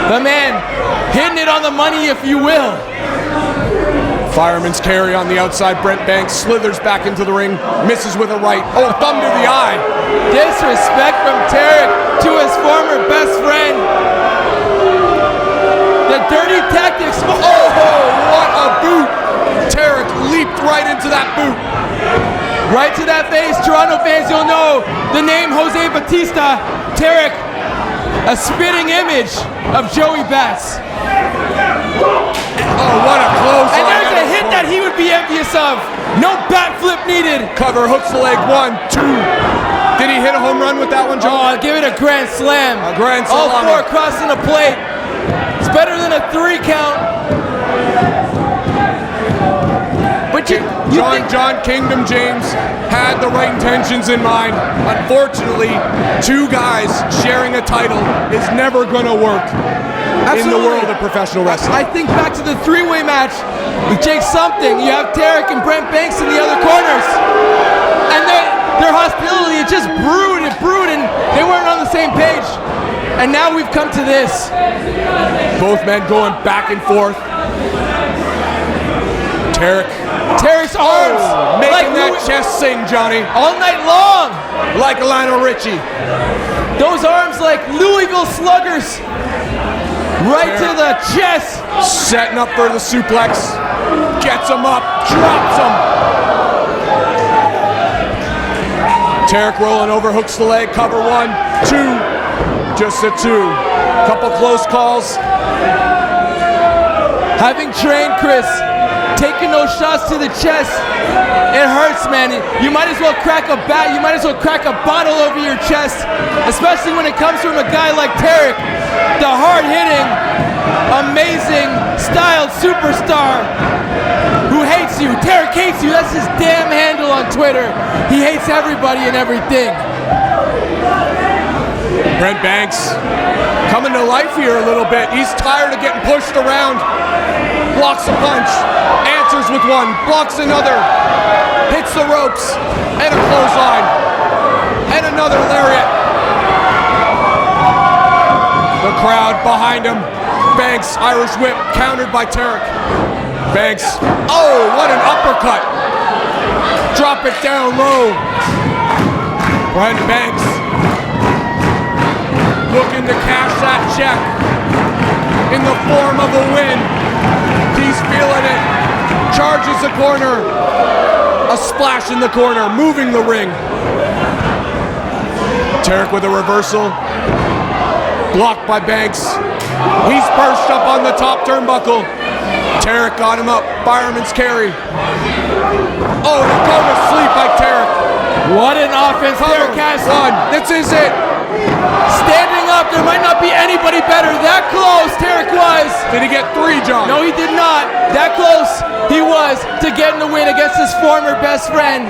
B: But man, hitting it on the money, if you will.
A: Fireman's carry on the outside. Brent Banks slithers back into the ring, misses with a right. Oh, thumb to the eye.
B: Disrespect from Tarik to his former best friend. The dirty tactics.
A: Oh, what a boot. Tarik leaped right into that boot.
B: Right to that face. Toronto fans, you'll know the name Jose Batista. Tarik, a spitting image of Joey Bats.
A: Oh, what a close.
B: And there's a hit that he would be envious of. No bat flip needed.
A: Cover, hooks the leg. 1, 2. Did he hit a home run with that one, John?
B: Oh, give it a grand slam.
A: A grand
B: All
A: slam.
B: 4 crossing the plate. It's better than a 3 count. But
A: John Kingdom James had the right intentions in mind. Unfortunately, 2 guys sharing a title is never going to work in the world of professional wrestling.
B: I think back to the 3-way match with Jake Something. You have Tarik and Brent Banks in the other corners. And their hostility, it just brewed and they weren't on the same page. And now we've come to this.
A: Both men going back and forth.
B: Tarik's arms
A: making that chest sing, Johnny.
B: All night long.
A: Like Lionel Richie.
B: Those arms like Louisville Sluggers. Right to the chest.
A: Setting up for the suplex. Gets him up. Drops him. Tarik rolling over. Hooks the leg. Cover 1, 2. Just a 2. Couple close calls.
B: Having trained Kris, taking those shots to the chest, it hurts, man. You might as well crack a bat, you might as well crack a bottle over your chest, especially when it comes from a guy like Tarik, the hard-hitting, amazing, styled superstar who hates you. Tarik hates you. That's his damn handle on Twitter. He hates everybody and everything.
A: Brent Banks coming to life here a little bit. He's tired of getting pushed around. Blocks a punch, answers with 1, blocks another, hits the ropes, and a clothesline, and another lariat. The crowd behind him. Banks, Irish whip, countered by Tarik. Banks, oh, what an uppercut. Drop it down low. Brent Banks looking to cash that check in the form of a win. He's feeling it. Charges the corner. A splash in the corner, moving the ring. Tarik with a reversal. Blocked by Banks. He's perched up on the top turnbuckle. Tarik got him up. Fireman's carry. Oh, to go to sleep by Tarik.
B: What an offense Tarik has.
A: 1. This is it.
B: Standing up, there might not be anybody better. That close, Tarik was.
A: Did he get 3, John?
B: No, he did not. That close he was to getting the win against his former best friend.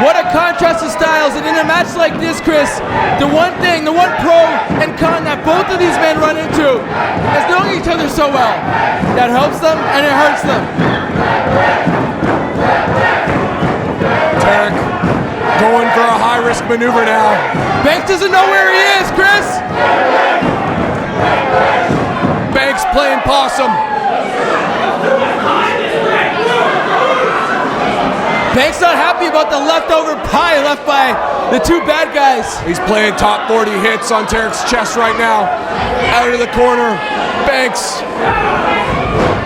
B: What a contrast of styles. And in a match like this, Kris, the one pro and con that both of these men run into is knowing each other so well. That helps them and it hurts them.
A: risk maneuver now.
B: Banks doesn't know where he is, Kris.
A: Banks playing possum.
B: Banks not happy about the leftover pie left by the two bad guys.
A: He's playing top 40 hits on Tarek's chest right now. Out of the corner, Banks.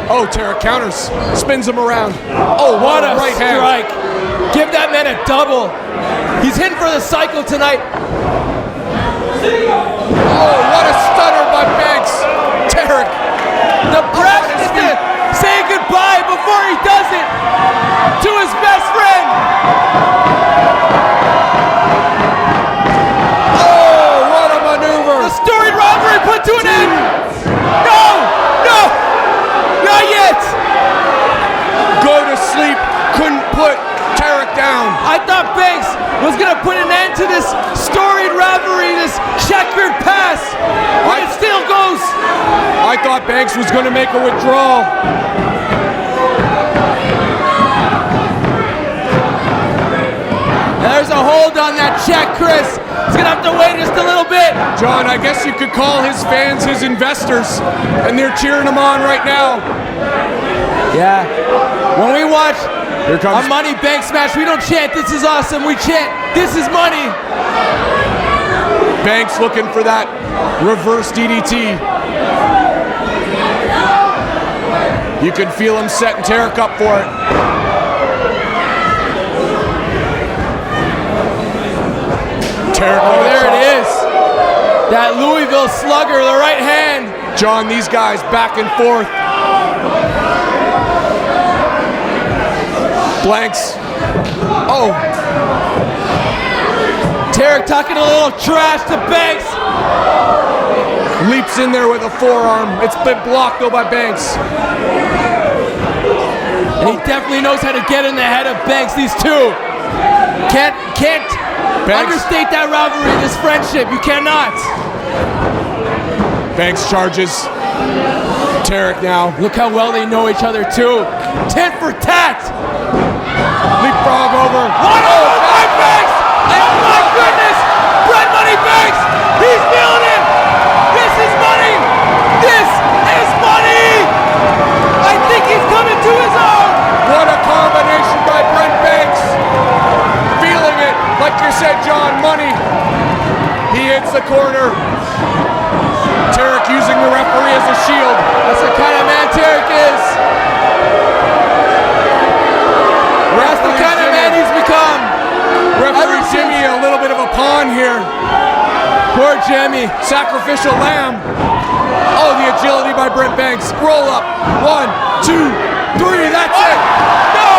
A: Oh, Tarek counters, spins him around. Oh,
B: What a
A: right
B: strike.
A: hand.
B: Give that man a double. He's hitting for the cycle tonight.
A: Oh, what a stunner by Banks. Tarek.
B: The breath is to say goodbye before he does it to his best friend.
A: Oh, what a maneuver.
B: The storied rivalry put to an end. No, no, not yet.
A: Go to sleep. Couldn't put Tarek down.
B: I thought Banks was gonna put an end to this storied rivalry, this checkered past, but it still goes.
A: I thought Banks was going to make a withdrawal.
B: There's a hold on that check, Kris. He's gonna have to wait just a little bit.
A: John, I guess you could call his fans his investors, and they're cheering him on right now.
B: Yeah. When we watch
A: Here comes
B: a Money Banks match, we don't chant, "This is awesome." We chant, "This is money."
A: Banks looking for that reverse DDT. You can feel him setting Tarek up for it. Tarek,
B: Oh, there it is. That Louisville slugger, the right hand.
A: John, these guys back and forth. Blanks. Oh,
B: Tarek talking a little trash to Banks.
A: leaps in there with a forearm. It's been blocked though by Banks.
B: And he definitely knows how to get in the head of Banks, these two. Can't
A: Banks.
B: understate that rivalry, this friendship. You cannot.
A: Banks charges Tarek now.
B: Look how well they know each other too. Tit for tat.
A: Leapfrog over.
B: One over by Banks! Oh my goodness! Brent Money Banks! He's feeling it! This is money! This is money! I think he's coming to his own!
A: What a combination by Brent Banks. Feeling it, like you said, John, money. He hits the corner. Tarek using the referee as a shield.
B: That's the kind of man Tarek is. That's the kind of man he's become.
A: Referee Jimmy, a little bit of a pawn here.
B: Poor Jimmy.
A: Sacrificial lamb. Oh, the agility by Brent Banks. Roll up. 1, 2, 3. That's it.
B: No!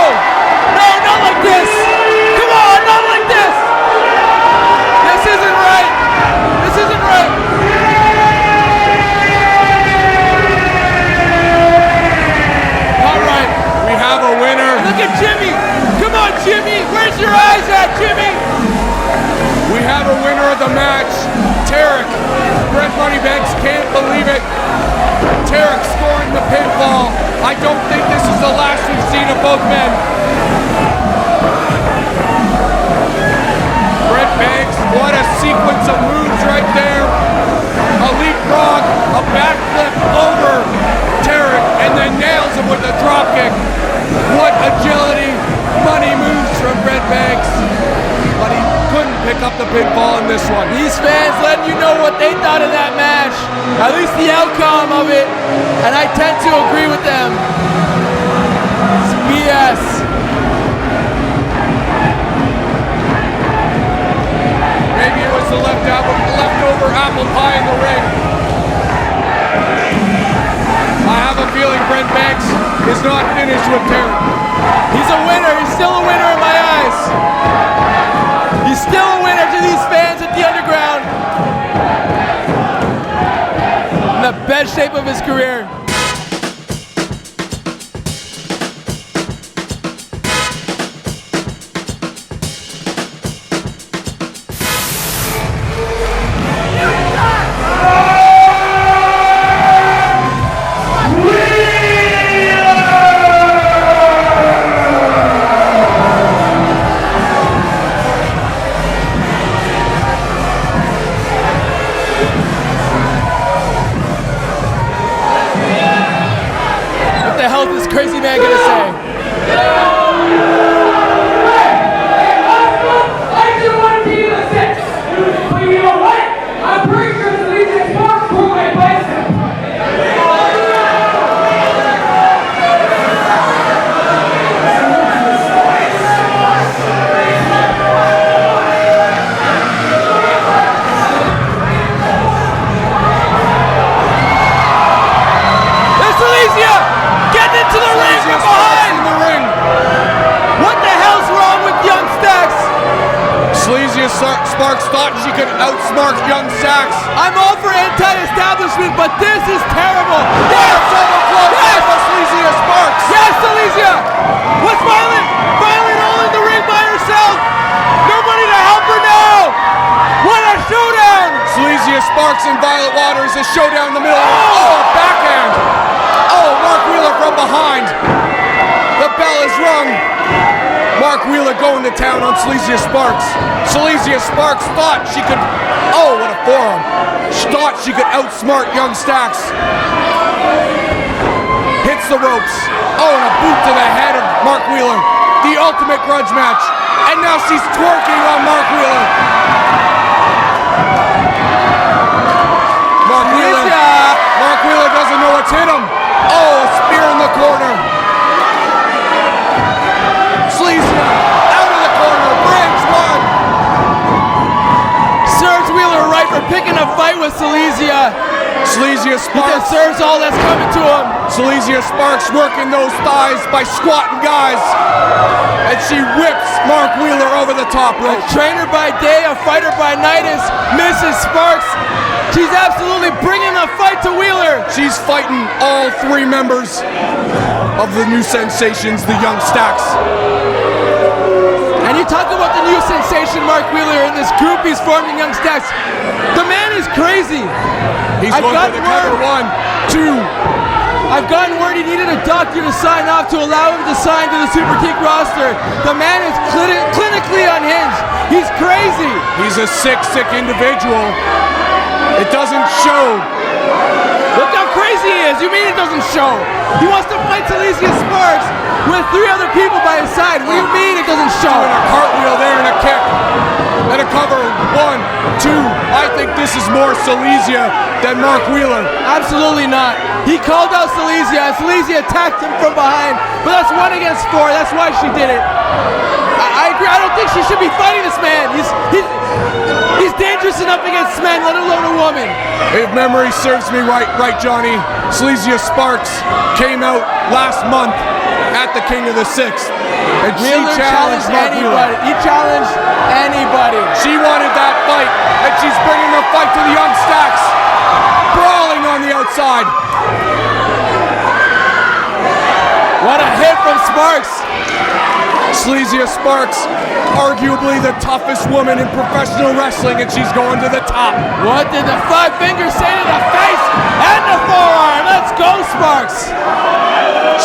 B: No, not like this! Come on, not like this! This isn't right! This isn't right! All right.
A: We have a winner.
B: Look at Jimmy! Come on, Jimmy! Where's your eyes at, Jimmy?
A: We have a winner of the match. Tarek. Brent Moneybanks can't believe it. Tarek scoring the pinfall. I don't think this is the last we've seen of both men. Brent Banks, what a sequence of moves right there. A leapfrog, a backflip over Tarek, and then nails him with a dropkick. What agility, money moves from Brent Banks. But he couldn't pick up the pinfall in this one.
B: These fans letting you know what they thought of that match. At least the outcome of it. And I tend to agree with them. It's BS.
A: Maybe it was the leftover apple pie in the ring. I have a feeling Brent Banks is not finished with Tarek.
B: He's a winner. He's still a winner in my eyes. He's still a winner to these fans at the Underground. In the best shape of his career.
A: Seleziya Sparx thought she could outsmart young Stax.
B: I'm all for anti-establishment, but this is terrible.
A: Yes! Yes! Seleziya Sparx!
B: Yes, Seleziya! What's Violet? Violet all in the ring by herself! Nobody to help her now! What a showdown!
A: Seleziya Sparx and Violet Waters, a showdown in the middle. Oh, backhand! Oh, Mark Wheeler from behind. The bell is rung. Mark Wheeler going to town on Seleziya Sparx. Seleziya Sparx thought she could, oh, what a forearm. She thought she could outsmart young Stax. Hits the ropes. Oh, and a boot to the head of Mark Wheeler. The ultimate grudge match. And now she's twerking on Mark Wheeler. Mark Wheeler doesn't know what's hit him. Oh, a spear in the corner. Seleziya out of the corner. Brent one.
B: Serves Wheeler right for picking a fight with Seleziya.
A: Seleziya
B: He
A: Sparx.
B: deserves all that's coming to him.
A: Seleziya Sparx working those thighs by squatting guys. And she whips Mark Wheeler over the top
B: A
A: rope.
B: trainer by day, a fighter by night is Mrs. Sparx. She's absolutely bringing the fight to Wheeler.
A: She's fighting all three members of the new sensations, the young Stax.
B: And you talk about the new sensation, Mark Wheeler, in this group he's formed in Young Stax. The man is crazy.
A: He's
B: I've
A: going
B: got
A: for the cover.
B: word.
A: 1, 2.
B: I've gotten word he needed a doctor to sign off to allow him to sign to the Superkick'd roster. The man is clinically unhinged. He's crazy.
A: He's a sick individual. It doesn't show.
B: Look how crazy he is. You mean it doesn't show? He wants to fight Seleziya Sparx with 3 other people by his side. What do you mean it doesn't show?
A: Doing a cartwheel there and a kick. And a cover. 1, 2. I think this is more Seleziya than Mark Wheeler.
B: Absolutely not. He called out Seleziya, and Seleziya attacked him from behind. But that's 1 against 4. That's why she did it. I agree. I don't think she should be fighting this man. He's dangerous enough against men, let alone a woman.
A: If memory serves me right, Johnny, Seleziya Sparx came out last month at the King of the Sixth, and she
B: Wheeler
A: challenged Mark
B: anybody.
A: Wheeler.
B: He challenged anybody.
A: She wanted that fight, and she's bringing the fight to the young Stax. Brawling on the outside.
B: What a hit from Sparx.
A: Seleziya Sparx, arguably the toughest woman in professional wrestling, and she's going to the top.
B: What did the 5 fingers say to the face and the forearm? Let's go, Sparx.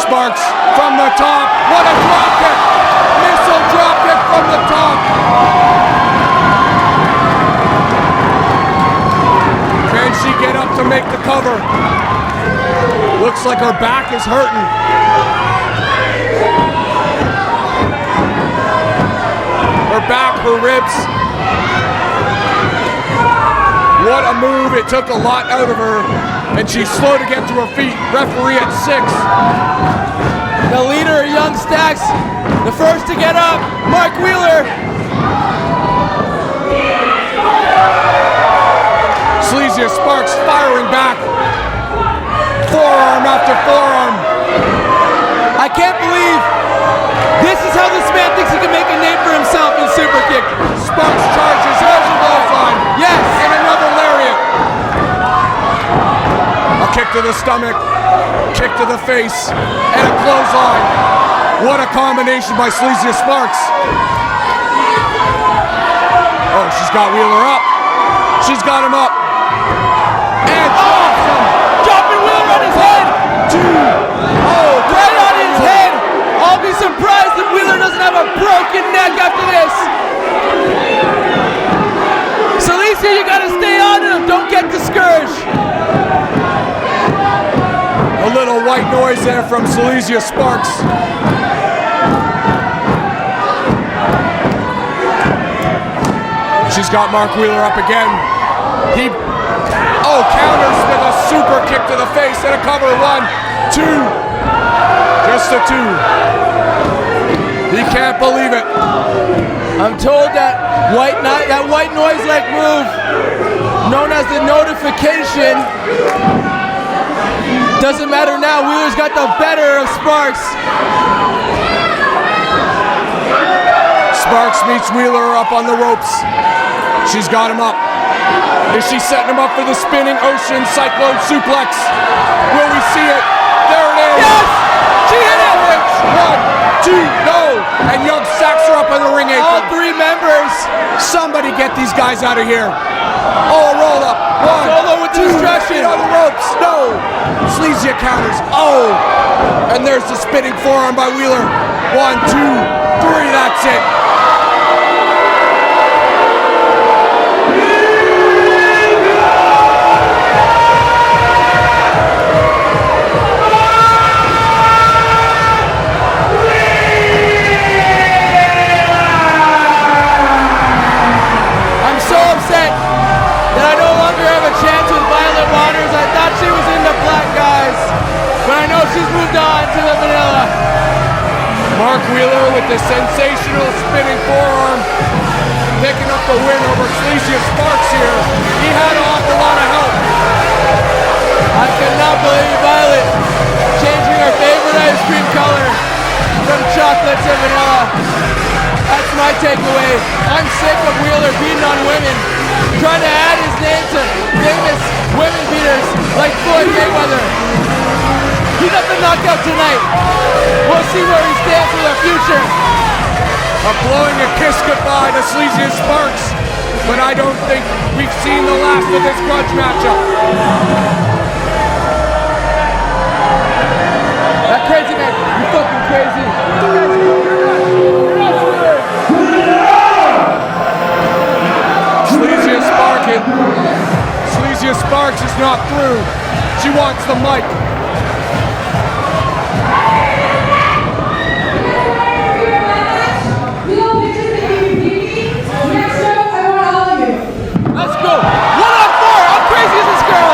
A: Sparx from the top. What a drop kick. Missile drop kick from the top. Can she get up to make the cover? Looks like her back is hurting. Her back, her ribs. What a move. It took a lot out of her, and she's slow to get to her feet. Referee at 6.
B: The leader of Young Stax, the first to get up, Mark Wheeler.
A: Seleziya Sparx firing back. Forearm after forearm.
B: I can't believe this is how this man thinks he can make a name for himself in Superkick'd.
A: Sparx charges, has a clothesline.
B: Yes.
A: And another lariat. A kick to the stomach, kick to the face, and a clothesline. What a combination by Seleziya Sparx. Oh, she's got Wheeler up. She's got him up. And drops him.
B: Dropping Wheeler on his head.
A: 2. Oh,
B: Right on his head. I'll be surprised if Wheeler doesn't have a broken neck after this. Seleziya, you gotta stay on him. Don't get discouraged.
A: a little white noise there from Seleziya Sparx. She's got Mark Wheeler up again. He counters with a super kick to the face and a cover. 1, 2. Just a 2. He can't believe it.
B: I'm told that white noise-like move, known as the notification, doesn't matter now. Wheeler's got the better of Sparx.
A: Sparx meets Wheeler up on the ropes. She's got him up. Is she setting him up for the spinning ocean cyclone suplex? Will we see it? There it is.
B: Yes! She hit it!
A: 1, 2, no! And Young sacks her up on the ring apron.
B: All three members.
A: Somebody get these guys out of here. Oh, roll up. 1,
B: Solo with
A: 2,
B: discretion.
A: on the ropes. No. Seleziya counters. Oh. And there's the spinning forearm by Wheeler. 1, 2, 3. That's it.
B: She's moved on to the vanilla.
A: Mark Wheeler with the sensational spinning forearm, picking up the win over Seleziya Sparx here. He had an awful lot of help.
B: I cannot believe Violet changing her favorite ice cream color from chocolate to vanilla. That's my takeaway. I'm sick of Wheeler beating on women, trying to add his name to famous women beaters like Floyd Mayweather. He's up the knockout tonight. We'll see where he stands for the future.
A: Blowing a kiss goodbye to Seleziya Sparx, but I don't think we've seen the last of this grudge matchup.
B: That crazy man, you fucking crazy.
A: Seleziya Sparx is not through. She wants the mic.
B: Let's go. 1-on-4. How crazy is this girl?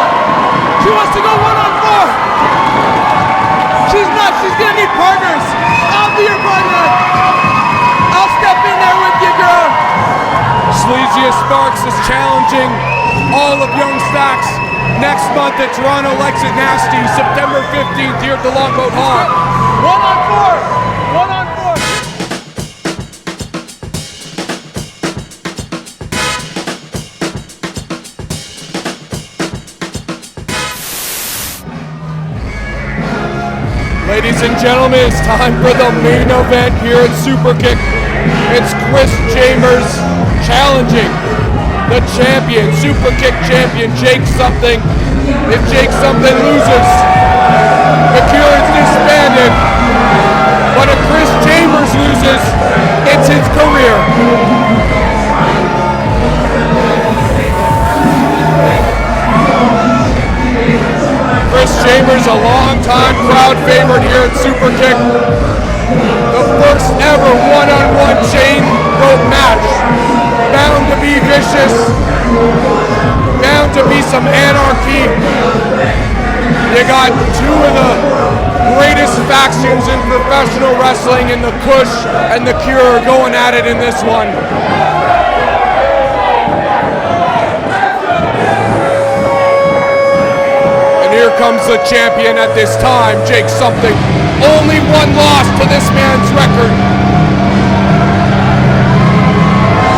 B: She wants to go 1-on-4. She's not. She's gonna need partners. I'll be your partner. I'll step in there with you, girl.
A: Seleziya Sparx is challenging all of Young Stax next month at Toronto Likes It Nasty, September 15th here at the Longboat Hall.
B: 1-on-4. 1-on-4.
A: Ladies and gentlemen, it's time for the main event here at Superkick'd. It's Kris Chambers challenging the champion, Superkick'd champion, Jake Something. If Jake Something loses, the Cure is disbanded. But if Kris Chambers loses, it's his career. Kris Chambers, a long-time crowd favorite here at Superkick'd. The first ever one-on-one chain rope match. Bound to be vicious. Bound to be some anarchy. You got two of the greatest factions in professional wrestling in the Kush and the Cure going at it in this one. Here comes the champion at this time, Jake Something. Only one loss to this man's record.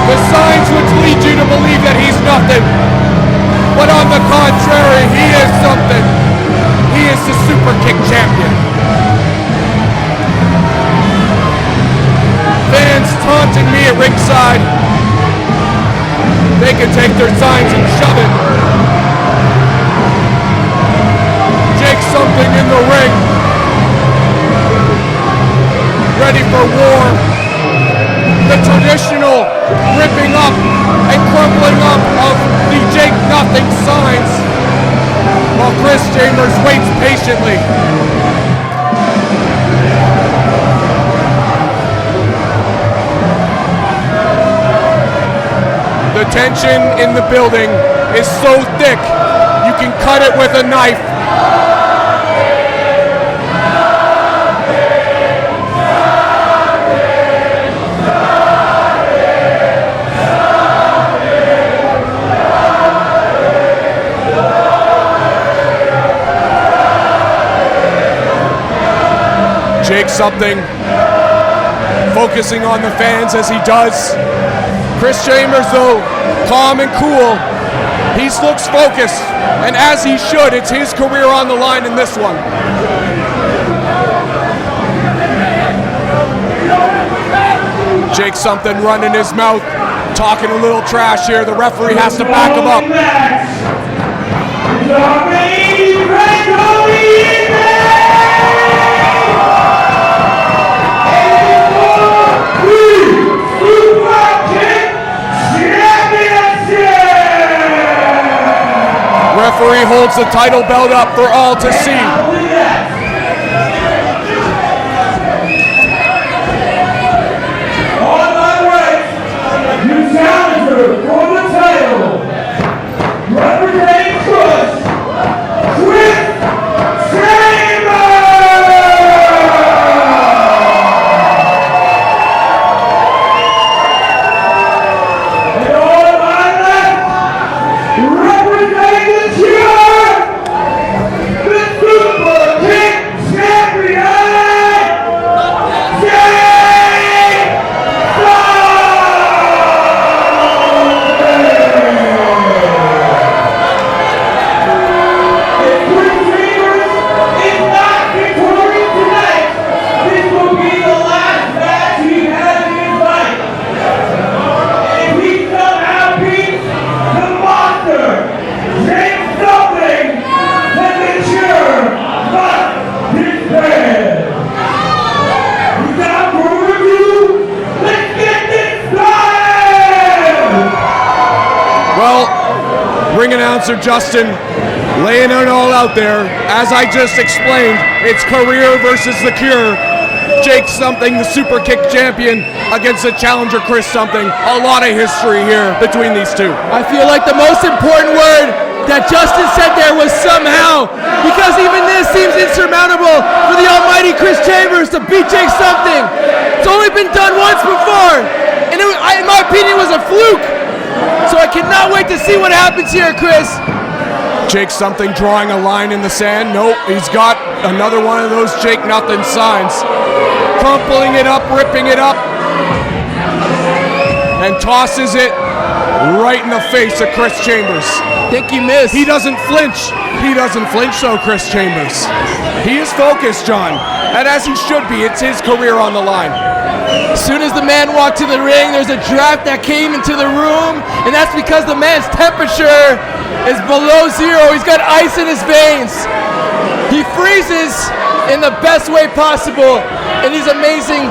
A: The signs which lead you to believe that he's nothing. But on the contrary, he is something. He is the Superkick'd champion. Fans taunting me at ringside. They can take their signs and shove it. Something in the ring, ready for war. The traditional ripping up and crumbling up of the Jake Nothing signs, while Kris Chambers waits patiently. The tension in the building is so thick, you can cut it with a knife. Jake Something focusing on the fans as he does. Kris Chambers, though, calm and cool. He looks focused, and as he should, it's his career on the line in this one. Jake something running his mouth, talking a little trash here. The referee has to back him up. Referee holds the title belt up for all to see.
C: On my right, new challenger for the title, representing Kris
A: Ring announcer Justin laying it all out there. As I just explained, it's career versus the cure. Jake something, the Superkick'd champion, against the challenger Kris something. A lot of history here between these two.
B: I feel like the most important word that Justin said there was somehow, because even this seems insurmountable for the almighty Kris Chambers to beat Jake something. It's only been done once before, and in my opinion, it was a fluke. So I cannot wait to see what happens here, Kris.
A: Jake something drawing a line in the sand. Nope, he's got another one of those Jake nothing signs. Crumpling it up, ripping it up, and tosses it right in the face of Kris Chambers.
B: Think he missed.
A: He doesn't flinch. He doesn't flinch though, Kris Chambers. He is focused, John, and as he should be. It's his career on the line.
B: As soon as the man walked to the ring, there's a draft that came into the room, and that's because the man's temperature is below zero. He's got ice in his veins. He freezes in the best way possible in these amazing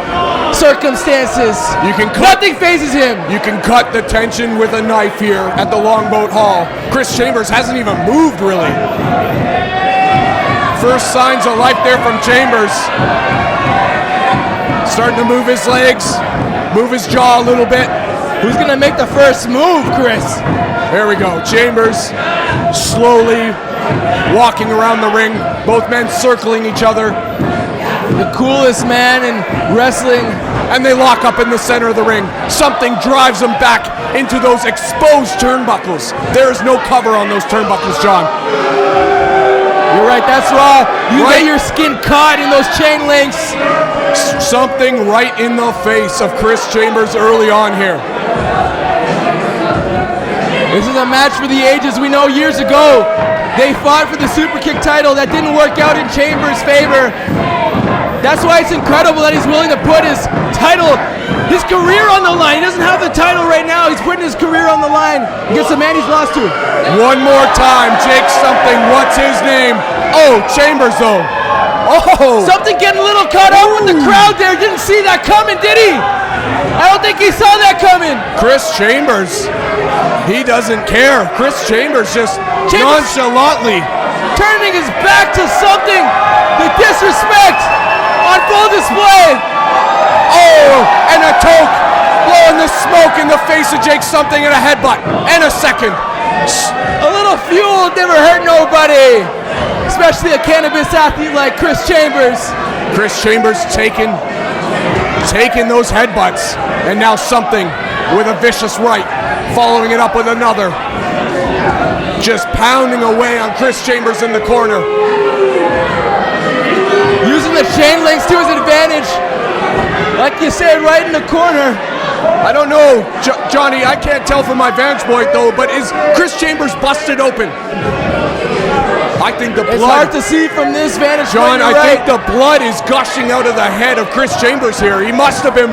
B: circumstances. Nothing phases him.
A: You can cut the tension with a knife here at the Longboat Hall. Kris Chambers hasn't even moved, really. First signs of life there from Chambers. Starting to move his legs, move his jaw a little bit.
B: Who's gonna make the first move, Kris?
A: There we go. Chambers slowly walking around the ring, both men circling each other.
B: The coolest man in wrestling.
A: And they lock up in the center of the ring. Something drives them back into those exposed turnbuckles. There is no cover on those turnbuckles, John.
B: You're right, that's raw. You get your skin caught in those chain links.
A: Something right in the face of Kris Chambers early on here.
B: This is a match for the ages. We know years ago they fought for the Superkick'd title. That didn't work out in Chambers' favor. That's why it's incredible that he's willing to put his title, his career on the line. He doesn't have the title right now. He's putting his career on the line against the man he's lost to.
A: One more time, Jake something. What's his name? Oh, Chambers though. Oh!
B: Something getting a little caught up with the crowd there. Didn't see that coming, did he? I don't think he saw that coming.
A: Kris Chambers, he doesn't care. Kris Chambers just nonchalantly
B: turning his back to something. The disrespect on full display.
A: Oh, and a toke, blowing the smoke in the face of Jake something, and a headbutt, and a second.
B: A little fuel never hurt nobody. Especially a cannabis athlete like Kris Chambers.
A: Kris Chambers taking those headbutts, and now something with a vicious right, following it up with another. Just pounding away on Kris Chambers in the corner.
B: Using the chain links to his advantage. Like you said, right in the corner.
A: I don't know, Johnny, I can't tell from my vantage point though, but is Chris Chambers busted open? I think the blood...
B: It's hard to see from this vantage
A: John,
B: point.
A: I think the blood is gushing out of the head of Chris Chambers here. He must have been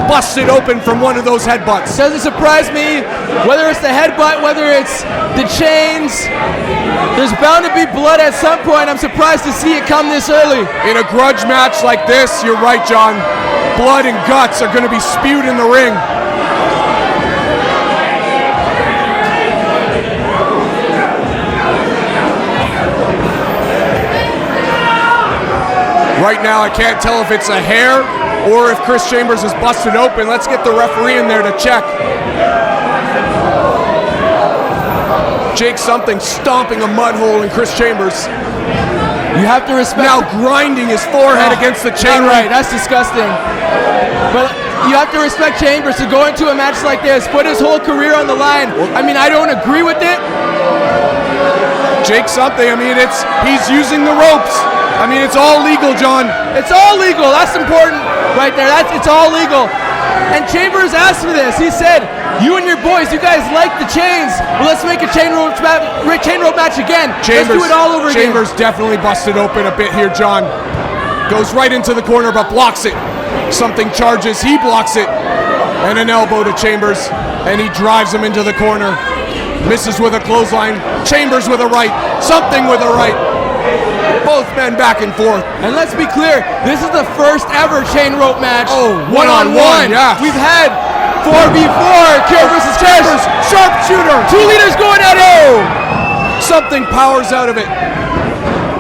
A: busted open from one of those headbutts.
B: Doesn't surprise me, whether it's the headbutt, whether it's the chains. There's bound to be blood at some point. I'm surprised to see it come this early.
A: In a grudge match like this, you're right, John. Blood and guts are going to be spewed in the ring. Right now, I can't tell if it's a hair or if Chris Chambers is busted open. Let's get the referee in there to check. Jake something stomping a mud hole in Chris Chambers.
B: You have to respect...
A: Now grinding his forehead against the chain.
B: Right, that's disgusting. But you have to respect Chambers to go into a match like this, put his whole career on the line. I mean, I don't agree with it.
A: Jake something, I mean, he's using the ropes. I mean, it's all legal, John.
B: It's all legal. That's important right there. It's all legal. And Chambers asked for this. He said, you and your boys, you guys like the chains. Well, let's make a chain rope match again. Let's do it all over again.
A: Chambers definitely busted open a bit here, John. Goes right into the corner, but blocks it. Something charges, he blocks it. And an elbow to Chambers, and he drives him into the corner. Misses with a clothesline. Chambers with a right. Something with a right. Both men back and forth.
B: And let's be clear, this is the first ever chain rope match.
A: Oh, one-on-one, yeah.
B: We've had 4v4, Kill versus
A: Chambers, sharpshooter.
B: 2 leaders going at it.
A: Something powers out of it.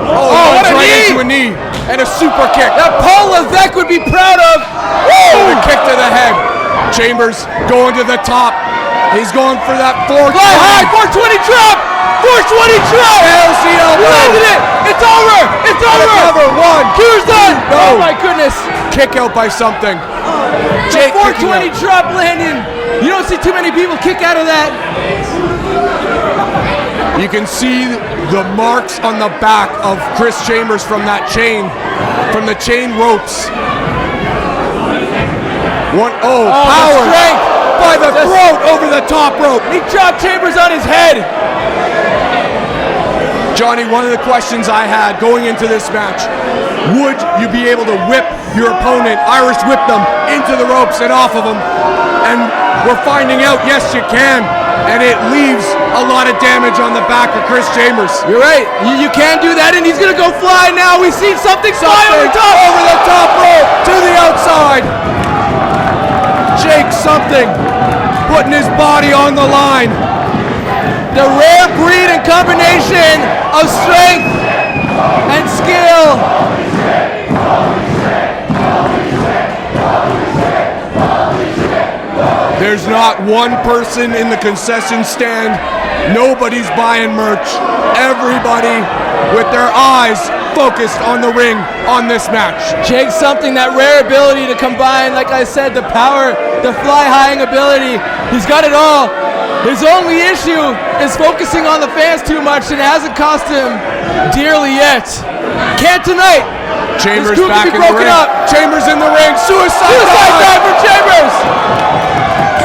A: Oh,
B: what a
A: right
B: knee.
A: into a knee. And a super kick.
B: That Paul Levesque would be proud of.
A: Woo! A kick to the head. Chambers going to the top. He's going for that 420.
B: Fly high, 420 drop. 420 drop!
A: LCL.
B: Landed it! It's over! It's over!
A: Cover one.
B: Cure's done!
A: No.
B: Oh my goodness!
A: Kick out by something.
B: The 420 drop landing. You don't see too many people kick out of that.
A: You can see the marks on the back of Chris Chambers from that chain, from the chain ropes. Power
B: strength
A: by the throat over the top rope.
B: He dropped Chambers on his head.
A: Johnny, one of the questions I had going into this match, would you be able to whip your opponent, Irish whip them into the ropes and off of them? And we're finding out, yes, you can. And it leaves a lot of damage on the back of Chris Chambers.
B: You're right. You can do that, and he's going to go fly now. We see something fly over the
A: top rope to the outside. Jake something putting his body on the line.
B: The rare breed and combination of strength and skill.
A: There's not one person in the concession stand. Nobody's buying merch. Everybody with their eyes focused on the ring on this match.
B: Jake's something, that rare ability to combine, like I said, the power, the fly-high ability. He's got it all. His only issue is focusing on the fans too much, and it hasn't cost him dearly yet. Can't tonight.
A: Chambers back in the ring. Chambers in the ring. Suicide
B: dive for Chambers.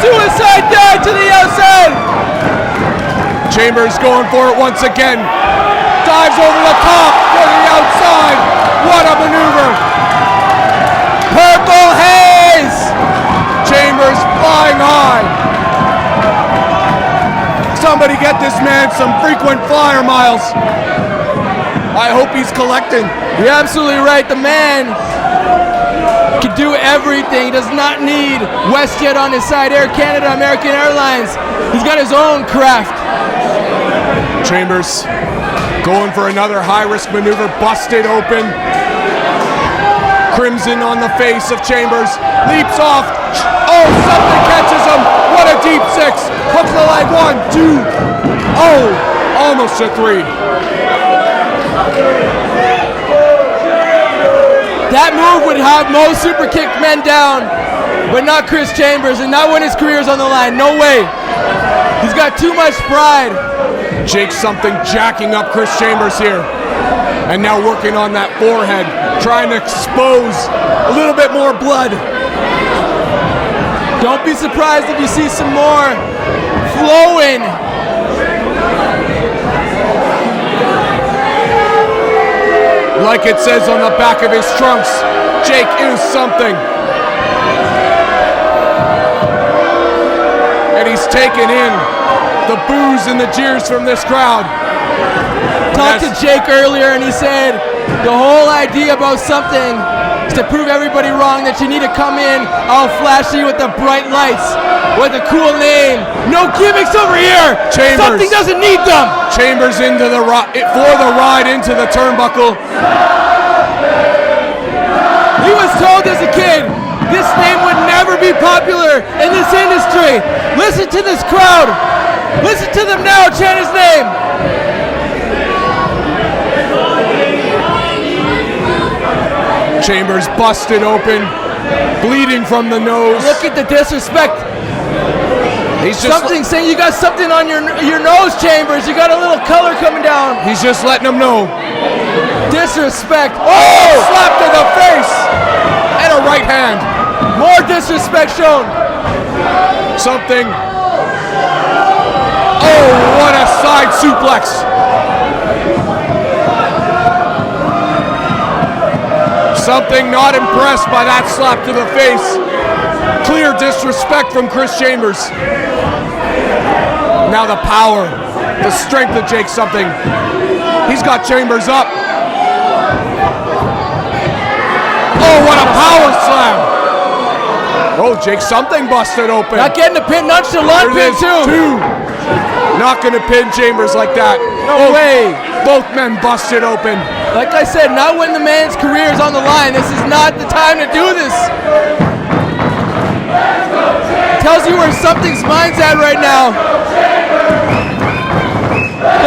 B: Suicide dive to the outside.
A: Chambers going for it once again. Dives over the top to the outside. What a maneuver.
B: Purple haze.
A: Chambers flying high. Somebody get this man some frequent flyer miles. I hope he's collecting.
B: You're absolutely right. The man can do everything. He does not need WestJet on his side, Air Canada, American Airlines. He's got his own craft.
A: Chambers going for another high-risk maneuver, busted open. Crimson on the face of Chambers, leaps off. Oh, something catches him. What a deep six. Hooks the leg, 1, 2. Oh, almost a 3.
B: That move would have most Superkick'd men down, but not Chris Chambers, and not when his career's on the line. No way. He's got too much pride.
A: Jake something jacking up Chris Chambers here. And now working on that forehead, trying to expose a little bit more blood.
B: Don't be surprised if you see some more flowing.
A: Like it says on the back of his trunks, Jake is something. And he's taken in the boos and the jeers from this crowd.
B: Talked to Jake earlier and he said the whole idea about something is to prove everybody wrong, that you need to come in all flashy with the bright lights, with a cool name. No gimmicks over here.
A: Chambers.
B: Something doesn't need them.
A: Chambers into the for the ride into the turnbuckle.
B: He was told as a kid this name would never be popular in this industry. Listen to this crowd. Listen to them now chant his name.
A: Chambers busted open, bleeding from the nose.
B: Look at the disrespect.
A: He's just
B: something saying you got something on your nose, Chambers. You got a little color coming down.
A: He's just letting them know.
B: Disrespect.
A: Oh! Slap to the face and a right hand.
B: More disrespect shown.
A: Something. Oh, what a side suplex. Something not impressed by that slap to the face. Clear disrespect from Kris Chambers. Now the power, the strength of Jake Something. He's got Chambers up. Oh, what a power slam. Oh, Jake Something busted open.
B: Not getting a pin, nonchalant pin too.
A: Not gonna pin Chambers like that.
B: No way.
A: Both men busted open.
B: Like I said, not when the man's career is on the line. This is not the time to do this. Tells you where Something's mind's at right now.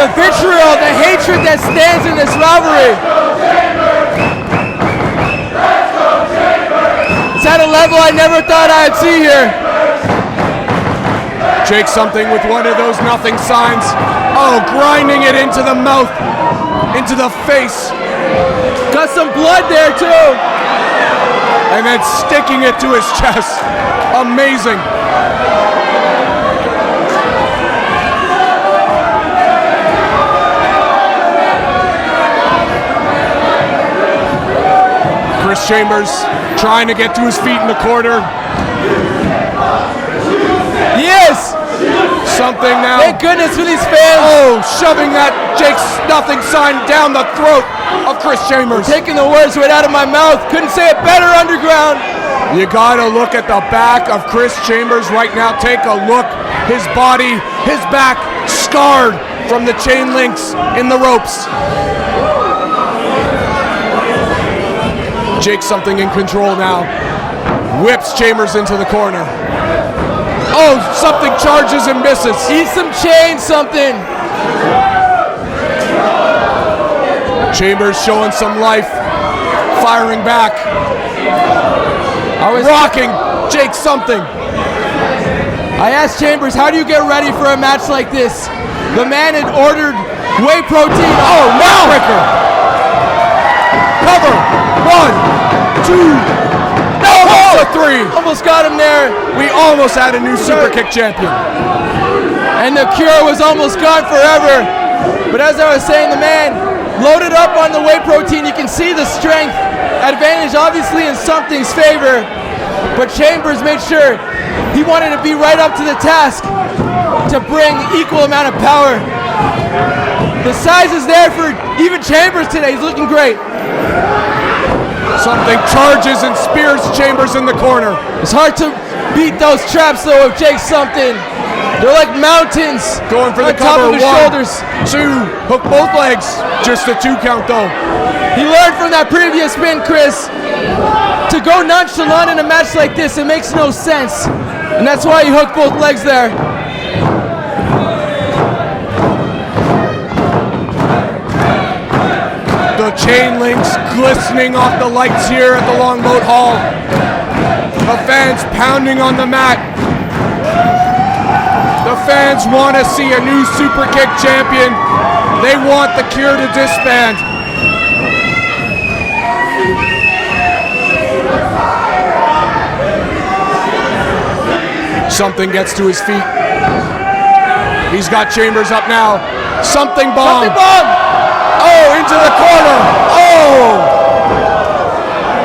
B: The vitriol, the hatred that stands in this rivalry. It's at a level I never thought I'd see here.
A: Jake Something with one of those nothing signs. Oh, grinding it into the mouth, into the face.
B: Got some blood there too.
A: And then sticking it to his chest. Amazing. Kris Chambers trying to get to his feet in the corner.
B: Yes!
A: Something now.
B: Thank goodness for these fans.
A: Oh, shoving that Jake's nothing sign down the throat of Kris Chambers.
B: Taking the words right out of my mouth. Couldn't say it better, Underground.
A: You gotta look at the back of Kris Chambers right now. Take a look. His body, his back, scarred from the chain links in the ropes. Jake Something in control now. Whips Chambers into the corner. Oh, Something charges and misses.
B: Eat some chain, Something.
A: Chambers showing some life. Firing back. Rocking Jake Something.
B: I asked Chambers, how do you get ready for a match like this? The man had ordered whey protein.
A: Oh, neckbreaker. Cover. 1, 2. Almost a 3.
B: Almost got him there.
A: We almost had a new Superkick'd champion.
B: And the cure was almost gone forever. But as I was saying, the man loaded up on the whey protein. You can see the strength advantage obviously in Something's favor. But Chambers made sure he wanted to be right up to the task to bring equal amount of power. The size is there for even Chambers today. He's looking great.
A: Something charges and spears Chambers in the corner.
B: It's hard to beat those traps though of Jake Something. They're like mountains.
A: Going for the
B: top
A: cover.
B: of his
A: 1,
B: shoulders.
A: 2. Hook both legs. Just a 2 count though.
B: He learned from that previous spin, Kris. To go nonchalant in a match like this, it makes no sense. And that's why he hooked both legs there.
A: The chain links glistening off the lights here at the Longboat Hall. The fans pounding on the mat. The fans want to see a new Superkick'd champion. They want the cure to disband. Something gets to his feet. He's got Chambers up now. Something bomb.
B: Something bomb.
A: Oh, into the corner. Oh!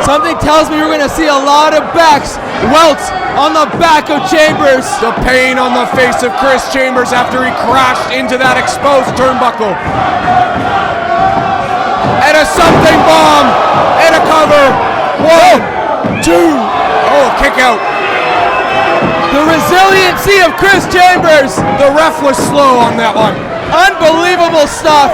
B: Something tells me we're going to see a lot of backs, welts on the back of Chambers.
A: The pain on the face of Kris Chambers after he crashed into that exposed turnbuckle. And a something bomb. And a cover. 1, 2. Oh, kick out.
B: The resiliency of Kris Chambers.
A: The ref was slow on that one.
B: Unbelievable stuff.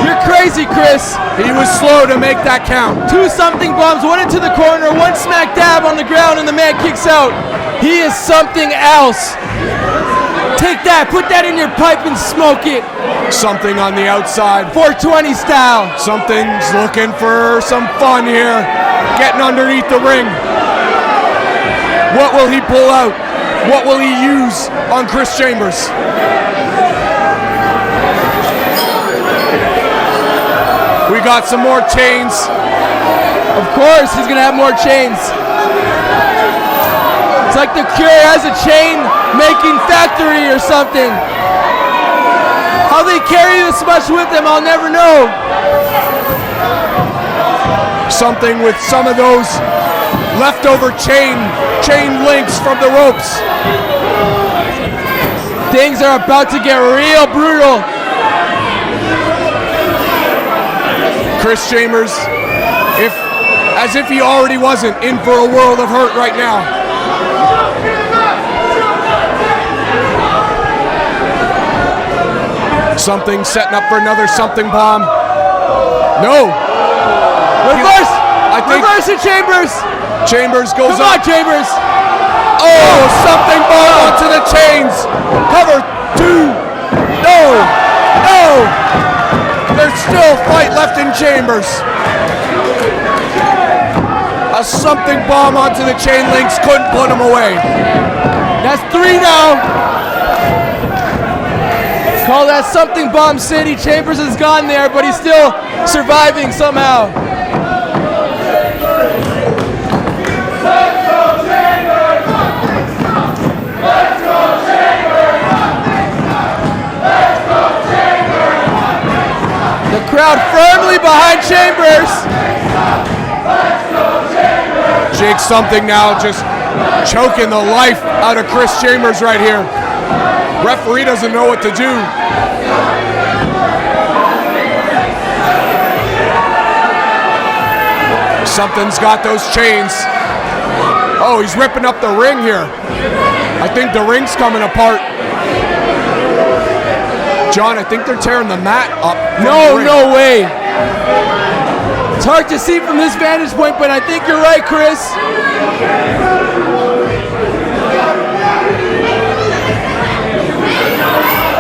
B: You're crazy, Kris.
A: He was slow to make that count.
B: 2 something bombs, 1 into the corner, 1 smack dab on the ground, and the man kicks out. He is something else. Take that, put that in your pipe and smoke it.
A: Something on the outside.
B: 420 style.
A: Something's looking for some fun here. Getting underneath the ring. What will he pull out? What will he use on Kris Chambers? We got some more chains.
B: Of course, he's gonna have more chains. It's like the Cure has a chain making factory or something. How they carry this much with them, I'll never know.
A: Something with some of those leftover chain links from the ropes.
B: Things are about to get real brutal.
A: Kris Chambers, as if he already wasn't in for a world of hurt right now. Something setting up for another something bomb. No.
B: Reverse!
A: I think
B: Reverse it, Chambers!
A: Chambers goes
B: Come on,
A: up.
B: Chambers!
A: Oh, something bomb onto the chains. Cover 2. No. No. There's still fight left in Chambers. A something bomb onto the chain links couldn't put him away.
B: That's 3 now. Call that something bomb city. Chambers has gone there, but he's still surviving somehow. The crowd firmly behind Chambers.
A: Jake something now just choking the life out of Kris Chambers right here. Referee doesn't know what to do. Something's got those chains. Oh, he's ripping up the ring here. I think the ring's coming apart. John, I think they're tearing the mat up.
B: No, no way. It's hard to see from this vantage point, but I think you're right, Kris.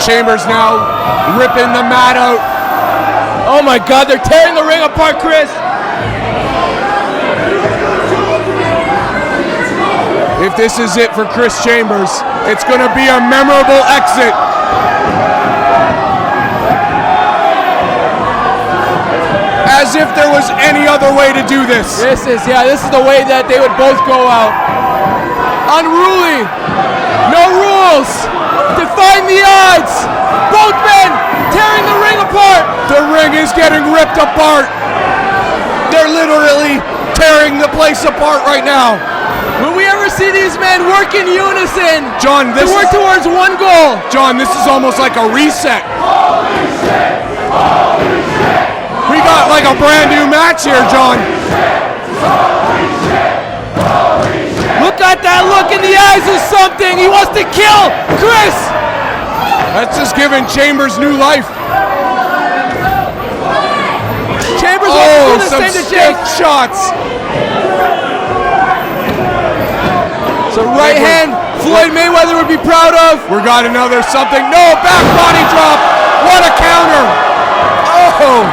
A: Chambers now ripping the mat out.
B: Oh my God, they're tearing the ring apart, Kris.
A: If this is it for Kris Chambers, it's going to be a memorable exit. As if there was any other way to do this.
B: This is the way that they would both go out. Unruly. No rules. Defying the odds. Both men tearing the ring apart.
A: The ring is getting ripped apart. They're literally tearing the place apart right now.
B: Will we ever see these men work in unison?
A: John,
B: to work towards one goal.
A: John, this is almost like a reset. We got like a brand new match here, John.
B: Look at that look in the eyes of something. He wants to kill Kris.
A: That's just giving Chambers new life.
B: Chambers wants to do the
A: some
B: same to
A: stiff
B: Jake.
A: shots.
B: So right hand, Floyd Mayweather would be proud of.
A: We got another something. No, back body drop. What a counter. Oh.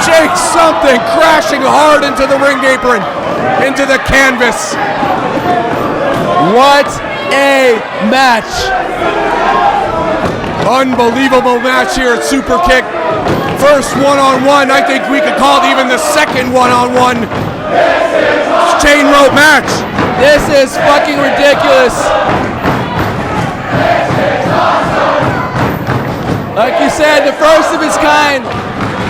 A: Jake something crashing hard into the ring apron, into the canvas.
B: What a match.
A: Unbelievable match here at Superkick'd. First one-on-one. I think we could call it even the second one-on-one chain rope match.
B: This is fucking ridiculous. Like you said, the first of its kind.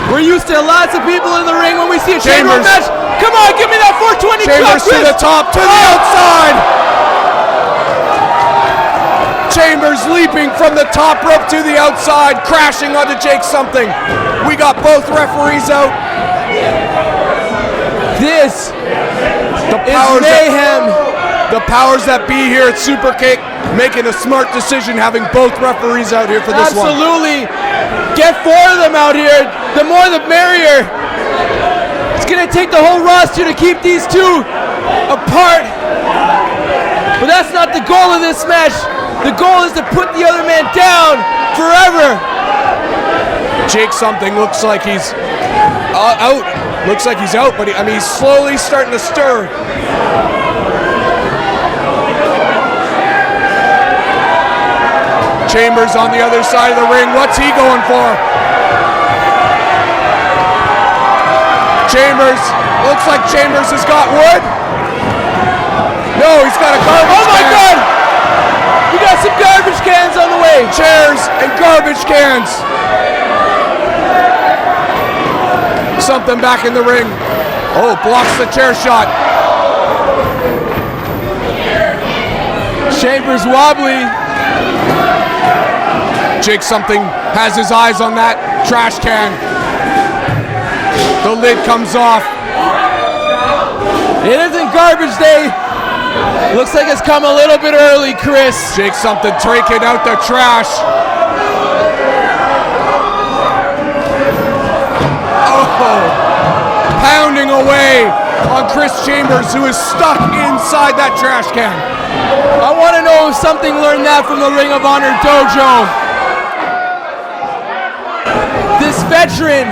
B: We're used to lots of people in the ring when we see a chamber match. Come on, give me that 420
A: Chambers
B: drop,
A: to the top, to the outside. Chambers leaping from the top rope to the outside, crashing onto Jake something. We got both referees out.
B: This
A: powers
B: is mayhem.
A: The powers that be here at Superkick'd making a smart decision having both referees out here for this one.
B: Absolutely. Get 4 of them out here. The more the merrier. It's going to take the whole roster to keep these two apart. But that's not the goal of this match. The goal is to put the other man down forever.
A: Jake something looks like he's out. Looks like he's out, but he's slowly starting to stir. Chambers on the other side of the ring. What's he going for? Chambers. Looks like Chambers has got wood. No, he's got a garbage can.
B: Oh my God! We got some garbage cans on the way.
A: Chairs and garbage cans. Something back in the ring. Oh, blocks the chair shot.
B: Chambers wobbly.
A: Jake something has his eyes on that trash can. The lid comes off.
B: It isn't garbage day. Looks like it's come a little bit early, Kris.
A: Jake something taking out the trash. Oh, pounding away on Kris Chambers, who is stuck inside that trash can.
B: I want to know if something learned that from the Ring of Honor dojo. This veteran,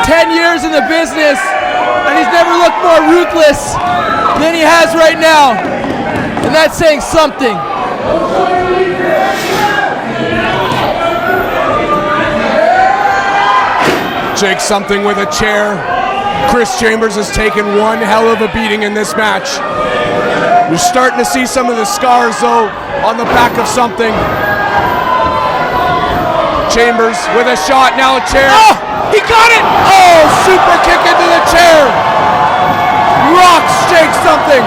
B: 10 years in the business, and he's never looked more ruthless than he has right now. And that's saying something.
A: Jake something with a chair. Kris Chambers has taken one hell of a beating in this match. You're starting to see some of the scars, though, on the back of something. Chambers with a shot, now a chair.
B: Oh, he got it!
A: Oh, super kick into the chair. Rocks Jake something.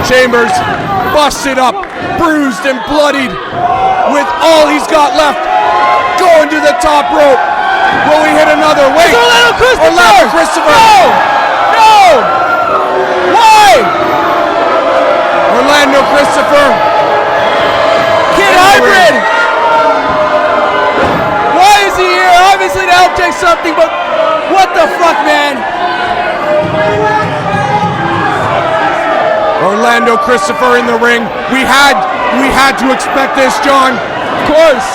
A: Chambers busted up, bruised and bloodied, with all he's got left. Going to the top rope. Will we hit another? Wait.
B: It's
A: Orlando Christopher.
B: No! No! Why?
A: Orlando Christopher.
B: Kid Hybrid! Why is he here? Obviously to help Jake something, but what the fuck, man?
A: Orlando Christopher in the ring. We had to expect this, John.
B: Of course.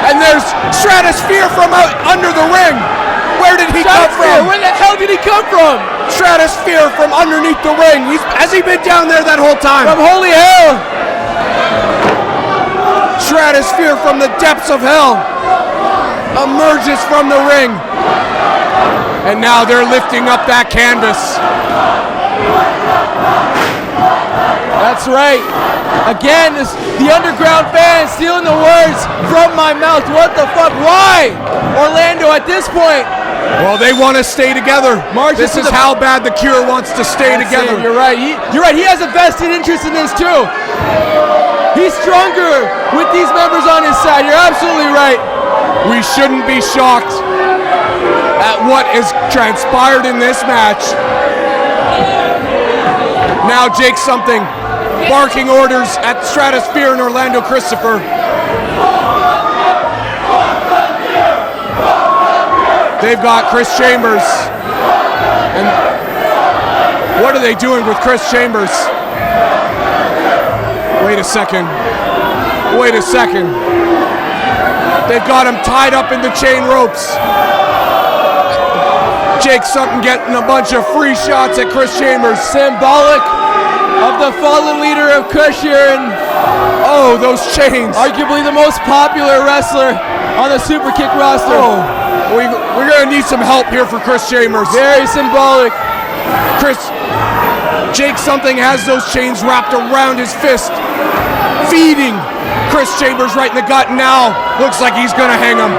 A: And there's Stratosphere from out under the ring. Where did he come from?
B: Where the hell did he come from?
A: Stratosphere from underneath the ring. Has he been down there that whole time?
B: From holy hell.
A: Stratosphere from the depths of hell emerges from the ring. And now they're lifting up that canvas.
B: That's right. Again, the underground fan stealing the words from my mouth. What the fuck? Why? Orlando at this point.
A: Well, they want to stay together. This is how bad the Cure wants to stay together.
B: You're right. You're right. He has a vested interest in this too. He's stronger with these members on his side. You're absolutely right.
A: We shouldn't be shocked at what has transpired in this match. Now Jake something barking orders at Stratosphere and Orlando Christopher. They've got Kris Chambers. And what are they doing with Kris Chambers? Wait a second. Wait a second. They've got him tied up in the chain ropes. Jake something getting a bunch of free shots at Kris Chambers.
B: Symbolic of the fallen leader of Kush here, and
A: oh, those chains.
B: Arguably the most popular wrestler on the Superkick'd roster.
A: Oh, we're gonna need some help here for Kris Chambers.
B: Very symbolic.
A: Jake something has those chains wrapped around his fist, feeding Kris Chambers right in the gut. Now looks like he's gonna hang him.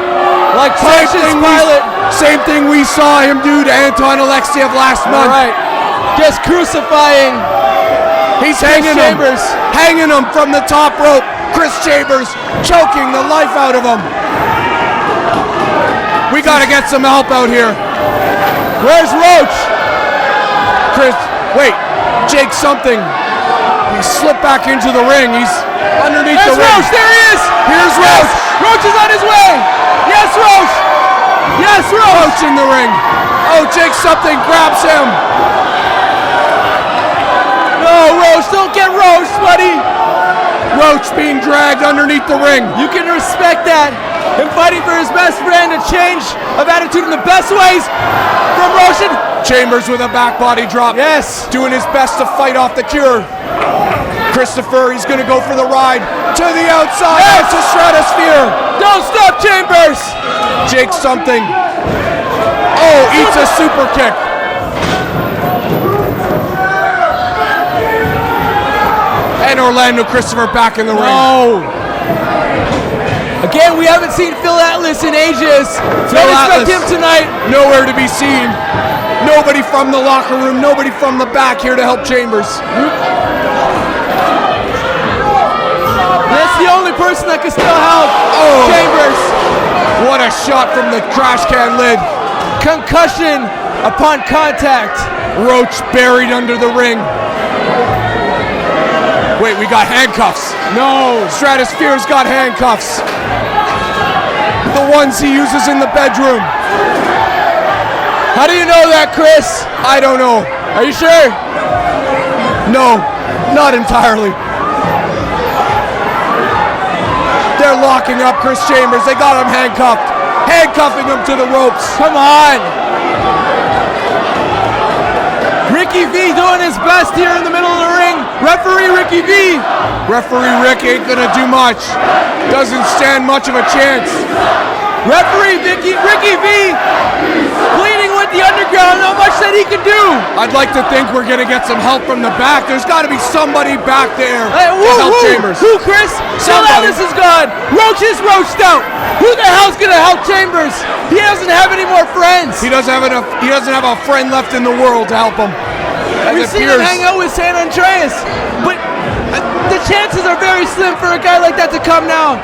B: Like Pontius Pilate.
A: Same thing we saw him do to Anton Alexiev last month.
B: All right. Just crucifying.
A: He's hanging him from the top rope. Kris Chambers choking the life out of him. We gotta get some help out here.
B: Where's Roach?
A: Jake something. He slipped back into the ring. He's underneath the ring.
B: Roach, there he is.
A: Here's Roach.
B: Roach is on his way. Yes, Roach. Yes, Roach.
A: Roach in the ring. Oh, Jake something grabs him.
B: No, Roach, don't get Roach, buddy.
A: Roach being dragged underneath the ring.
B: You can respect that. Him fighting for his best friend, a change of attitude in the best ways from Roach.
A: Chambers with a back body drop.
B: Yes.
A: Doing his best to fight off the cure. Christopher, he's going to go for the ride to the outside.
B: Yes.
A: To Stratosphere.
B: Don't stop, Chambers.
A: Jake something. Oh, eats a super kick. And Orlando Christopher back in the ring.
B: Again, we haven't seen Phil Atlas in ages. Don't expect him tonight.
A: Nowhere to be seen. Nobody from the locker room, nobody from the back here to help Chambers.
B: That's the only person that can still help Chambers.
A: What a shot from the trash can lid.
B: Concussion upon contact.
A: Roach buried under the ring. Wait, we got handcuffs. No. Stratosphere's got handcuffs. The ones he uses in the bedroom.
B: How do you know that, Kris?
A: I don't know.
B: Are you sure?
A: No, not entirely. They're locking up Kris Chambers. They got him handcuffing him to the ropes.
B: Come on. Ricky V doing his best here in the middle of the ring. Referee Ricky V.
A: Referee Rick ain't gonna do much. Doesn't stand much of a chance.
B: Referee Ricky V bleeding with the underground. Not much that he can do.
A: I'd like to think we're gonna get some help from the back. There's got to be somebody back there to help Chambers.
B: Who, Kris? Phil Atlas is gone. Roach is roached out. Who the hell's gonna help Chambers? He doesn't have any more friends.
A: He doesn't have a friend left in the world to help him.
B: We've seen him hang out with San Andreas, but the chances are very slim for a guy like that to come now,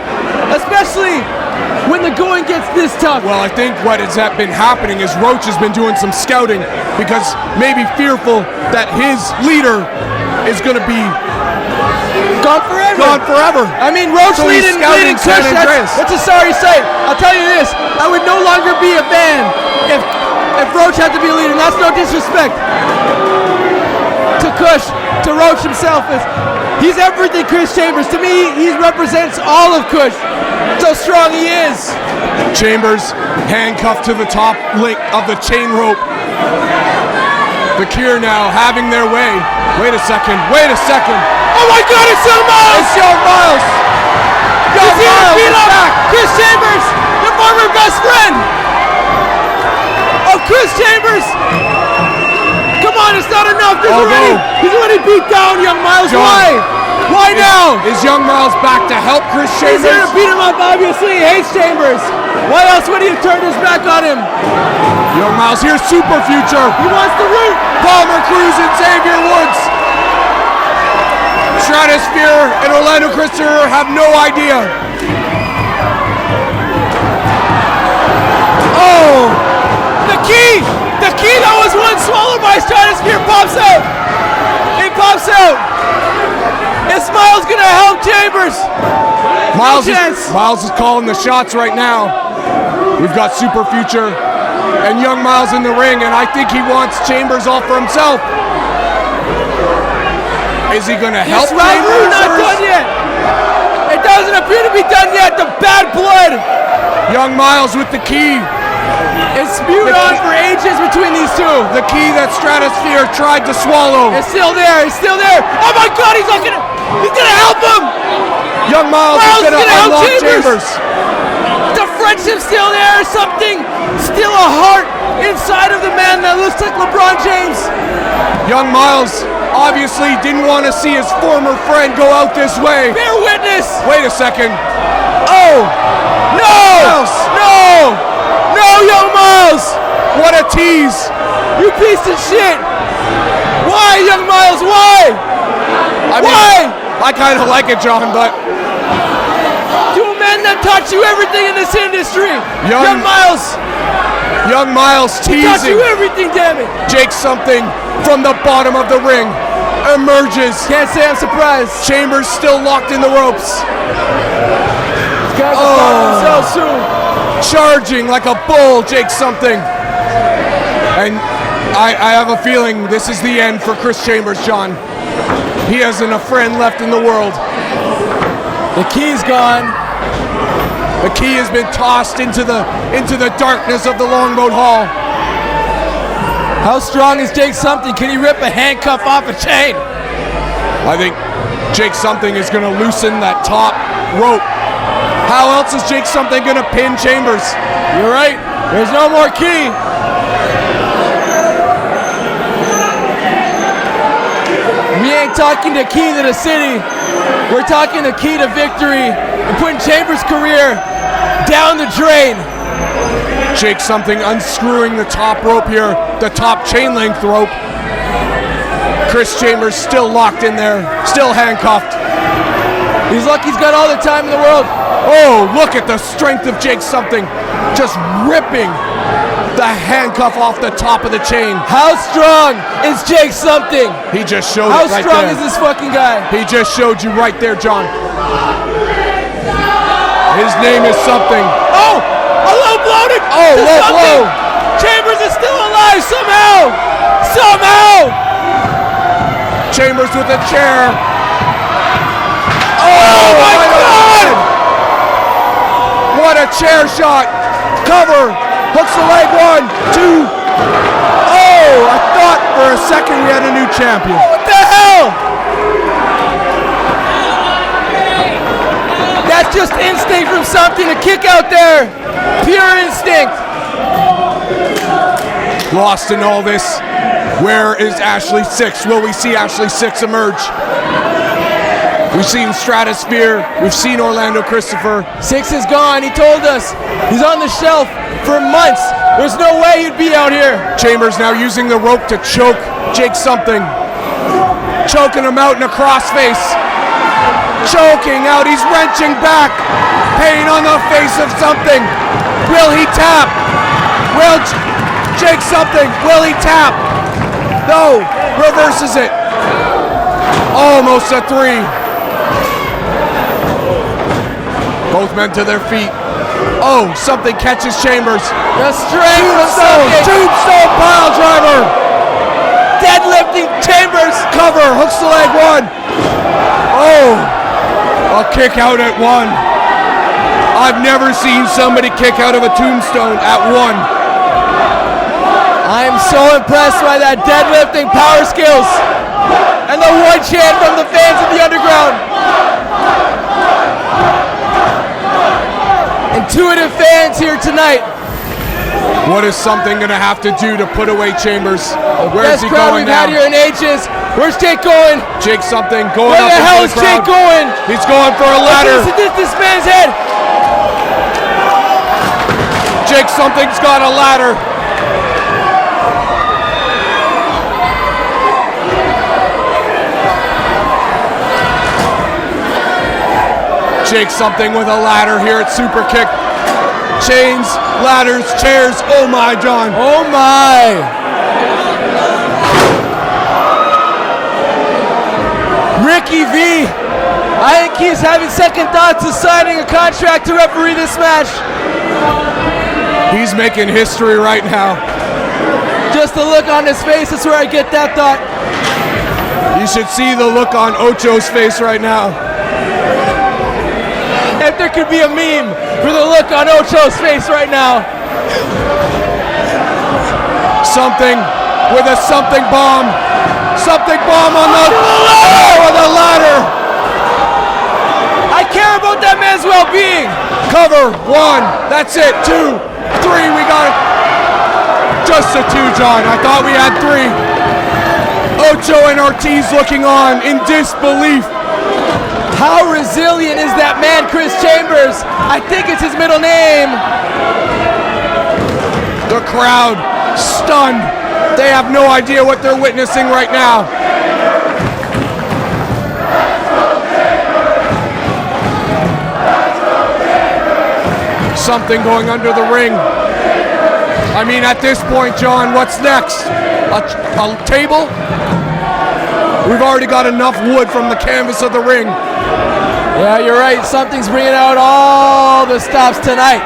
B: especially when the going gets this tough.
A: Well, I think what has been happening is Roach has been doing some scouting because maybe fearful that his leader is going to be
B: gone forever. I mean, Roach
A: so
B: leading Kush, that's a sorry sight. I'll tell you this, I would no longer be a fan if Roach had to be a leader. And that's no disrespect to Kush, to Roach himself. He's everything Kris Chambers. To me, he represents all of Kush. So strong he is.
A: Chambers handcuffed to the top link of the chain rope. The Cure now having their way. Wait a second.
B: Oh my God, it's Young Miles!
A: It's Young Miles! Young Miles is back!
B: Kris Chambers, the former best friend of Kris Chambers! Come on, it's not enough. He's already beat down Young Miles. Why now?
A: Is Young Miles back to help Kris Chambers?
B: He's here to beat him up, obviously. He hates Chambers. Why else would he have turned his back on him?
A: Young Miles, here's Super Future.
B: He wants the root.
A: Palmer Cruz and Xavier Woods. Stratosphere and Orlando Christopher have no idea.
B: Oh! The key that was once swallowed by Stratosphere pops out. It pops out. Is Miles gonna help Chambers?
A: Miles is calling the shots right now. We've got Super Future and Young Miles in the ring, and I think he wants Chambers all for himself. Is he gonna help Chambers?
B: Not done yet. It doesn't appear to be done yet. The bad blood.
A: Young Miles with the key.
B: It's spewed on for ages between these two.
A: The key that Stratosphere tried to swallow.
B: It's still there. Oh my God, he's gonna help him.
A: Young Miles is gonna unlock Chambers.
B: a friendship still there, something, still a heart inside of the man that looks like LeBron James.
A: Young Miles obviously didn't want to see his former friend go out this way.
B: Bear witness.
A: Wait a second.
B: Oh, no,
A: Miles.
B: no, young Miles.
A: What a tease.
B: You piece of shit. Why, young Miles, why? Why?
A: I kind of like it, John, but
B: To a man that taught you everything in this industry.
A: Young Miles
B: Taught
A: teasing.
B: you everything, damn it.
A: Jake something from the bottom of the ring emerges.
B: Can't say I'm surprised.
A: Chambers still locked in the ropes.
B: Guys will find themselves soon.
A: Charging like a bull, Jake something. And I have a feeling this is the end for Chris Chambers, John. He hasn't a friend left in the world.
B: The key's gone.
A: The key has been tossed into the darkness of the Longboat Hall.
B: How strong is Jake something? Can he rip a handcuff off a chain?
A: I think Jake something is going to loosen that top rope. How else is Jake something going to pin Chambers?
B: You're right. There's no more key. We ain't talking the key to the city. We're talking the key to victory and putting Chambers' career down the drain.
A: Jake something unscrewing the top rope here, the top chain length rope. Chris Chambers still locked in there, still handcuffed.
B: He's lucky he's got all the time in the world.
A: Oh, look at the strength of Jake something, just ripping the handcuff off the top of the chain.
B: How strong is Jake something?
A: He just showed
B: How
A: it right
B: strong
A: there.
B: is this fucking guy?
A: He just showed you right there, John. His name is something.
B: Oh, a low bloated.
A: Oh,
B: to
A: low
B: something.
A: blow.
B: Chambers is still alive somehow.
A: Chambers with a chair.
B: Oh my
A: right
B: God!
A: on. What a chair shot. Cover. Hooks the leg. 1, 2. Oh, I thought for a second we had a new champion.
B: What the hell? That's just instinct from something to kick out there. Pure instinct.
A: Lost in all this. Where is Ashley 6? Will we see Ashley 6 emerge? We've seen Stratosphere. We've seen Orlando Christopher.
B: 6 is gone. He told us he's on the shelf for months. There's no way he'd be out here.
A: Chambers now using the rope to choke Jake something. Choking him out in a crossface. Choking out. He's wrenching back. Pain on the face of something. Will he tap? Will Jake something? Will he tap? No. Reverses it. Almost a 3. Both men to their feet. Oh, something catches Chambers.
B: The strength of something.
A: Tombstone pile driver.
B: Deadlifting Chambers.
A: Cover. Hooks the leg. 1. Oh. A kick out at 1. I've never seen somebody kick out of a tombstone at 1.
B: I am so impressed by that deadlifting power skills and the one chant from the fans of the underground. Intuitive fans here tonight.
A: What is something going to have to do to put away Chambers? Where's
B: Best
A: he
B: crowd
A: going
B: we've
A: now?
B: had here in ages. Where's Jake going?
A: Jake something going
B: Where
A: up
B: the hell
A: into
B: is
A: the crowd.
B: Jake going?
A: He's going for a ladder.
B: This man's head.
A: Jake something's got a ladder. Jake something with a ladder here at Superkick'd. Chains, ladders, chairs. Oh my, John.
B: Oh my. Ricky V. I think he's having second thoughts of signing a contract to referee this match.
A: He's making history right now.
B: Just the look on his face, that's where I get that thought.
A: You should see the look on Ocho's face right now.
B: If there could be a meme for the look on Ocho's face right now.
A: Something with a something bomb. Something bomb on the ladder.
B: I care about that man's well-being.
A: Cover, 1, that's it, 2, 3, we got it. Just a 2, John, I thought we had 3. Ocho and Ortiz looking on in disbelief.
B: How resilient is that man, Kris Chambers? I think it's his middle name.
A: The crowd stunned. They have no idea what they're witnessing right now. Something going under the ring. I mean, at this point, John, what's next? A table? We've already got enough wood from the canvas of the ring.
B: Yeah, you're right. Something's bringing out all the stops tonight.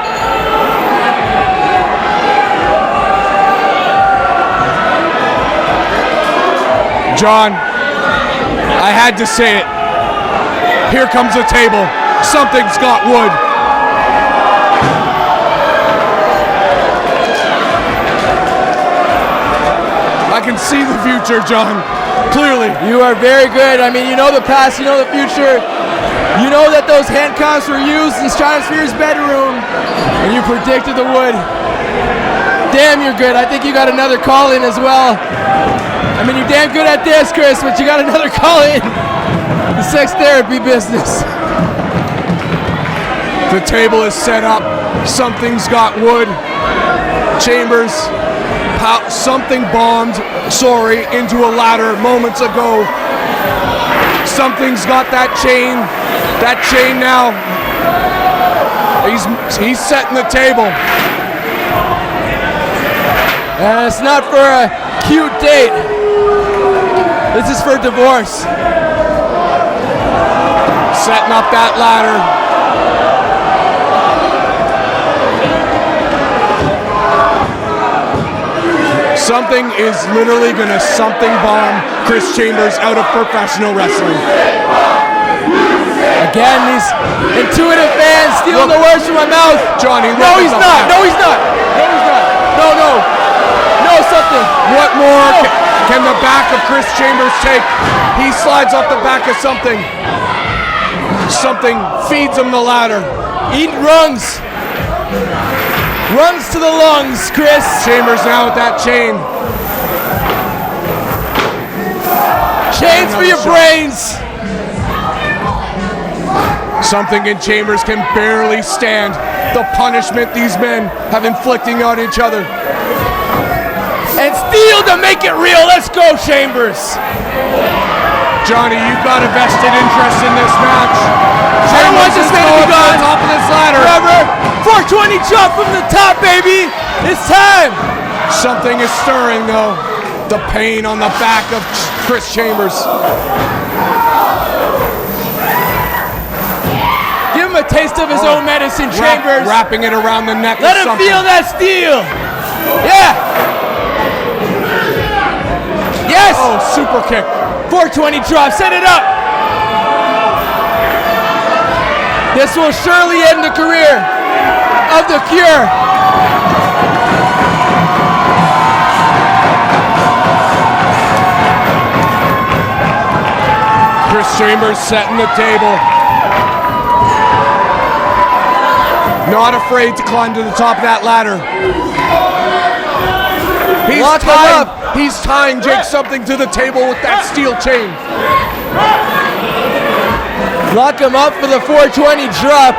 A: John, I had to say it. Here comes a table. Something's got wood. I can see the future, John. Clearly.
B: You are very good. I mean, you know the past, you know the future. You know that those handcuffs were used in Stratosphere's bedroom, and you predicted the wood. Damn, you're good. I think you got another call in as well. I mean, you're damn good at this, Kris, but you got another call in. The sex therapy business.
A: The table is set up. Something's got wood. Chambers, something bombed, into a ladder moments ago. Something's got that chain. That chain now. He's setting the table.
B: And it's not for a cute date. This is for divorce.
A: Setting up that ladder. Something is literally gonna bomb Kris Chambers out of professional wrestling.
B: Again, these intuitive fans stealing the words from my mouth.
A: Johnny,
B: no, he's not. No, he's not. No, he's not. No, no. No, something.
A: What more can the back of Kris Chambers take? He slides off the back of something. Something feeds him the ladder.
B: Eat rungs. Runs to the lungs, Kris.
A: Chambers now with that chain.
B: Chains for your brains.
A: Something in Chambers can barely stand the punishment these men have inflicting on each other.
B: And steel to make it real. Let's go, Chambers.
A: Johnny, you've got a vested interest in this match.
B: I don't want this man to be gone.
A: Top of this ladder.
B: Forever. 420 jump from the top, baby. It's time.
A: Something is stirring, though. The pain on the back of Kris Chambers.
B: Give him a taste of his own medicine, Chambers.
A: Wrapping it around the neck.
B: Let him feel that steel. Yeah. Yes.
A: Oh, super kick.
B: 420 drop. Set it up. This will surely end the career of the Cure.
A: Kris Chambers setting the table. Not afraid to climb to the top of that ladder. He's tying Jake something to the table with that steel chain.
B: Lock him up for the 420 drop.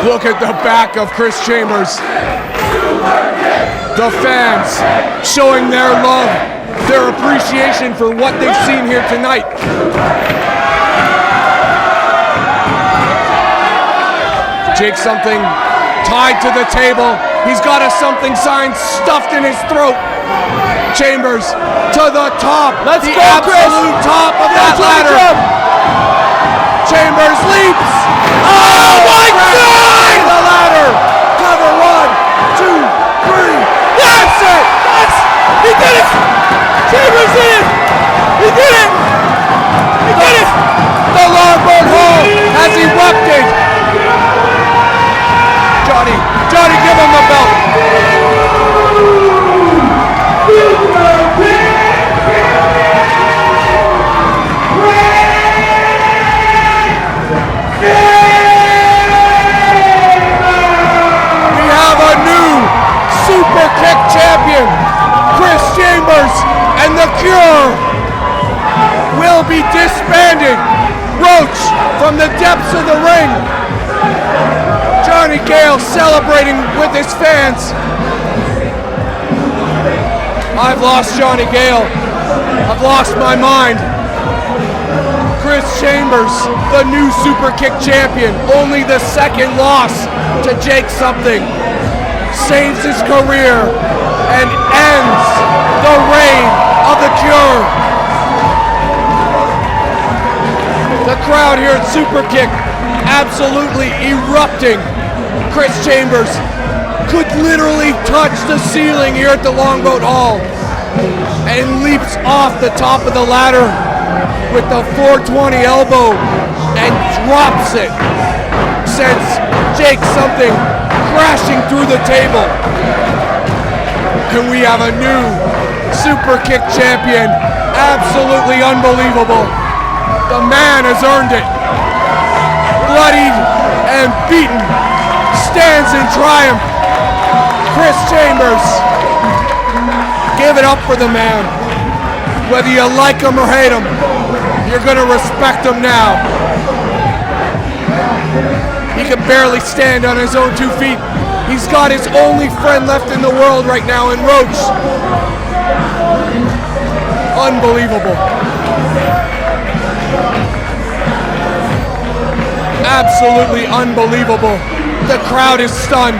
A: Look at the back of Kris Chambers. The fans showing their love, their appreciation for what they've seen here tonight. Jake something tied to the table. He's got a something sign stuffed in his throat. Chambers to the top.
B: Let's
A: the
B: go,
A: absolute
B: Kris.
A: top of that ladder. Chambers leaps. Oh my God! The ladder. Cover 1, 2, 3. That's it.
B: He did it. Chambers did it. He did it. He did it.
A: The Longboat hole has erupted. Johnny, give him the belt. disbanding. Roach from the depths of the ring. Johnny Gale celebrating with his fans. I've lost Johnny Gale. I've lost my mind. Chris Chambers, the new Superkick'd champion, only the second loss to Jake Something, saves his career and ends the reign of the Cure. The crowd here at Superkick'd absolutely erupting. Chris Chambers could literally touch the ceiling here at the Longboat Hall and leaps off the top of the ladder with the 420 elbow and drops it. Sends Jake Something crashing through the table. And we have a new Superkick'd champion. Absolutely unbelievable. The man has earned it. Bloodied and beaten, stands in triumph. Chris Chambers. Give it up for the man. Whether you like him or hate him, you're gonna respect him now. He can barely stand on his own 2 feet. He's got his only friend left in the world right now in Roach. Unbelievable. Absolutely unbelievable. The crowd is stunned.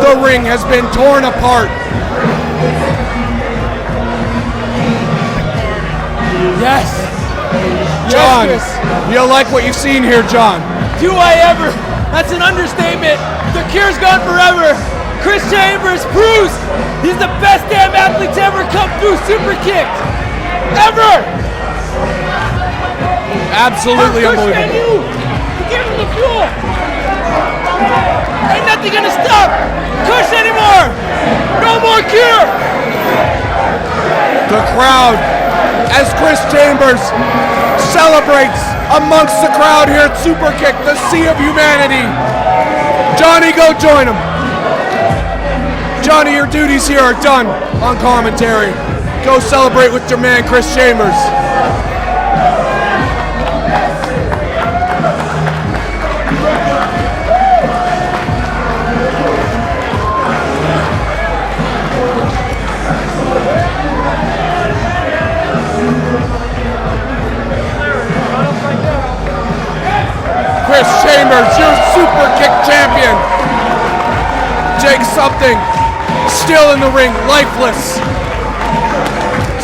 A: The ring has been torn apart.
B: Yes.
A: John,
B: Yes, Chris.
A: you like what you've seen here, John?
B: Do I ever? That's an understatement. The Cure's gone forever. Chris Chambers proves he's the best damn athlete to ever come through Superkick'd. Ever!
A: Absolutely unbelievable.
B: You give him the fuel. Ain't nothing gonna stop Kush anymore. No more Cure.
A: The crowd, as Chris Chambers celebrates amongst the crowd here at Superkick'd, the sea of humanity. Johnny, go join him. Johnny, your duties here are done on commentary. Go celebrate with your man, Chris Chambers. Chris Chambers, your Superkick'd champion. Jake Something, still in the ring, lifeless.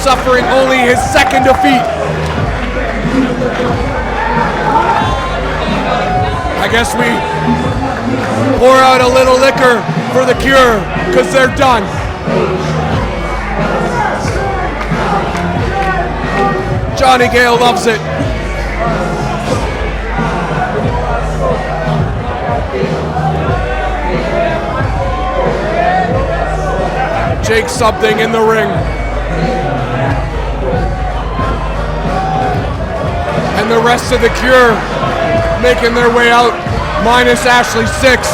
A: Suffering only his second defeat. I guess we pour out a little liquor for the Cure, because they're done. Johnny Gale loves it. Jake Something in the ring. And the rest of the Cure making their way out, minus Ashley Six.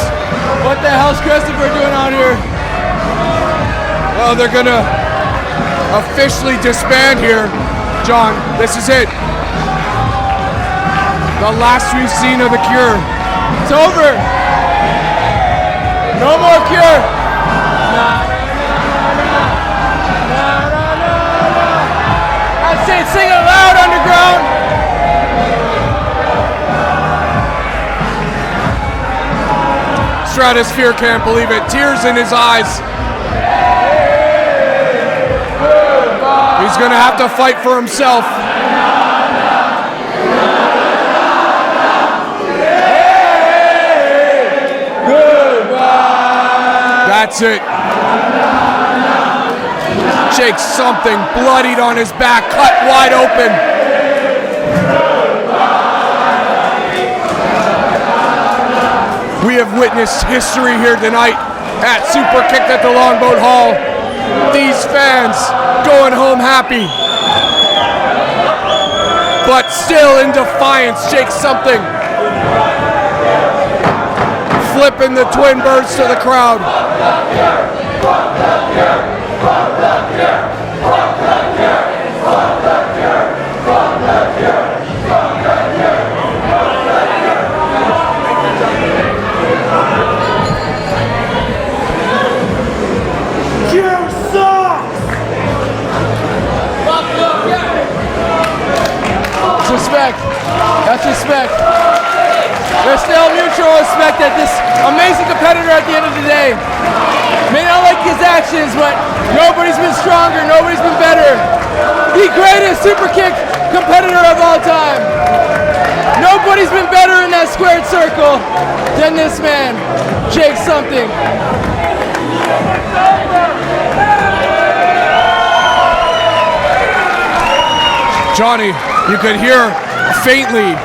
B: What the hell's Christopher doing out here?
A: Well, they're gonna officially disband here, John. This is it. The last we've seen of the Cure.
B: It's over. No more Cure. I'd say sing it loud, underground.
A: Stratosphere can't believe it. Tears in his eyes. He's gonna have to fight for himself. That's it. Jake Something bloodied on his back, cut wide open. We have witnessed history here tonight at Superkick'd at the Longboat Hall. These fans going home happy. But still in defiance, Jake Something flipping the twin birds to the crowd.
B: That's respect. There's still mutual respect at this amazing competitor at the end of the day. May not like his actions, but nobody's been stronger, nobody's been better. The greatest Superkick'd competitor of all time. Nobody's been better in that squared circle than this man, Jake something.
A: Johnny, you could hear faintly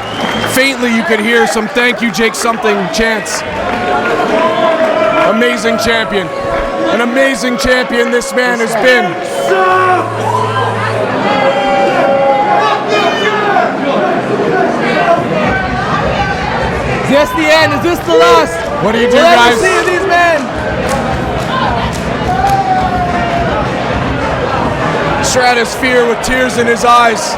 A: you could hear some thank you Jake something chants. Amazing champion. An amazing champion this man has been.
B: Is this the end? Is this the last?
A: What do you do, guys?
B: See these men.
A: Stratosphere with tears in his eyes.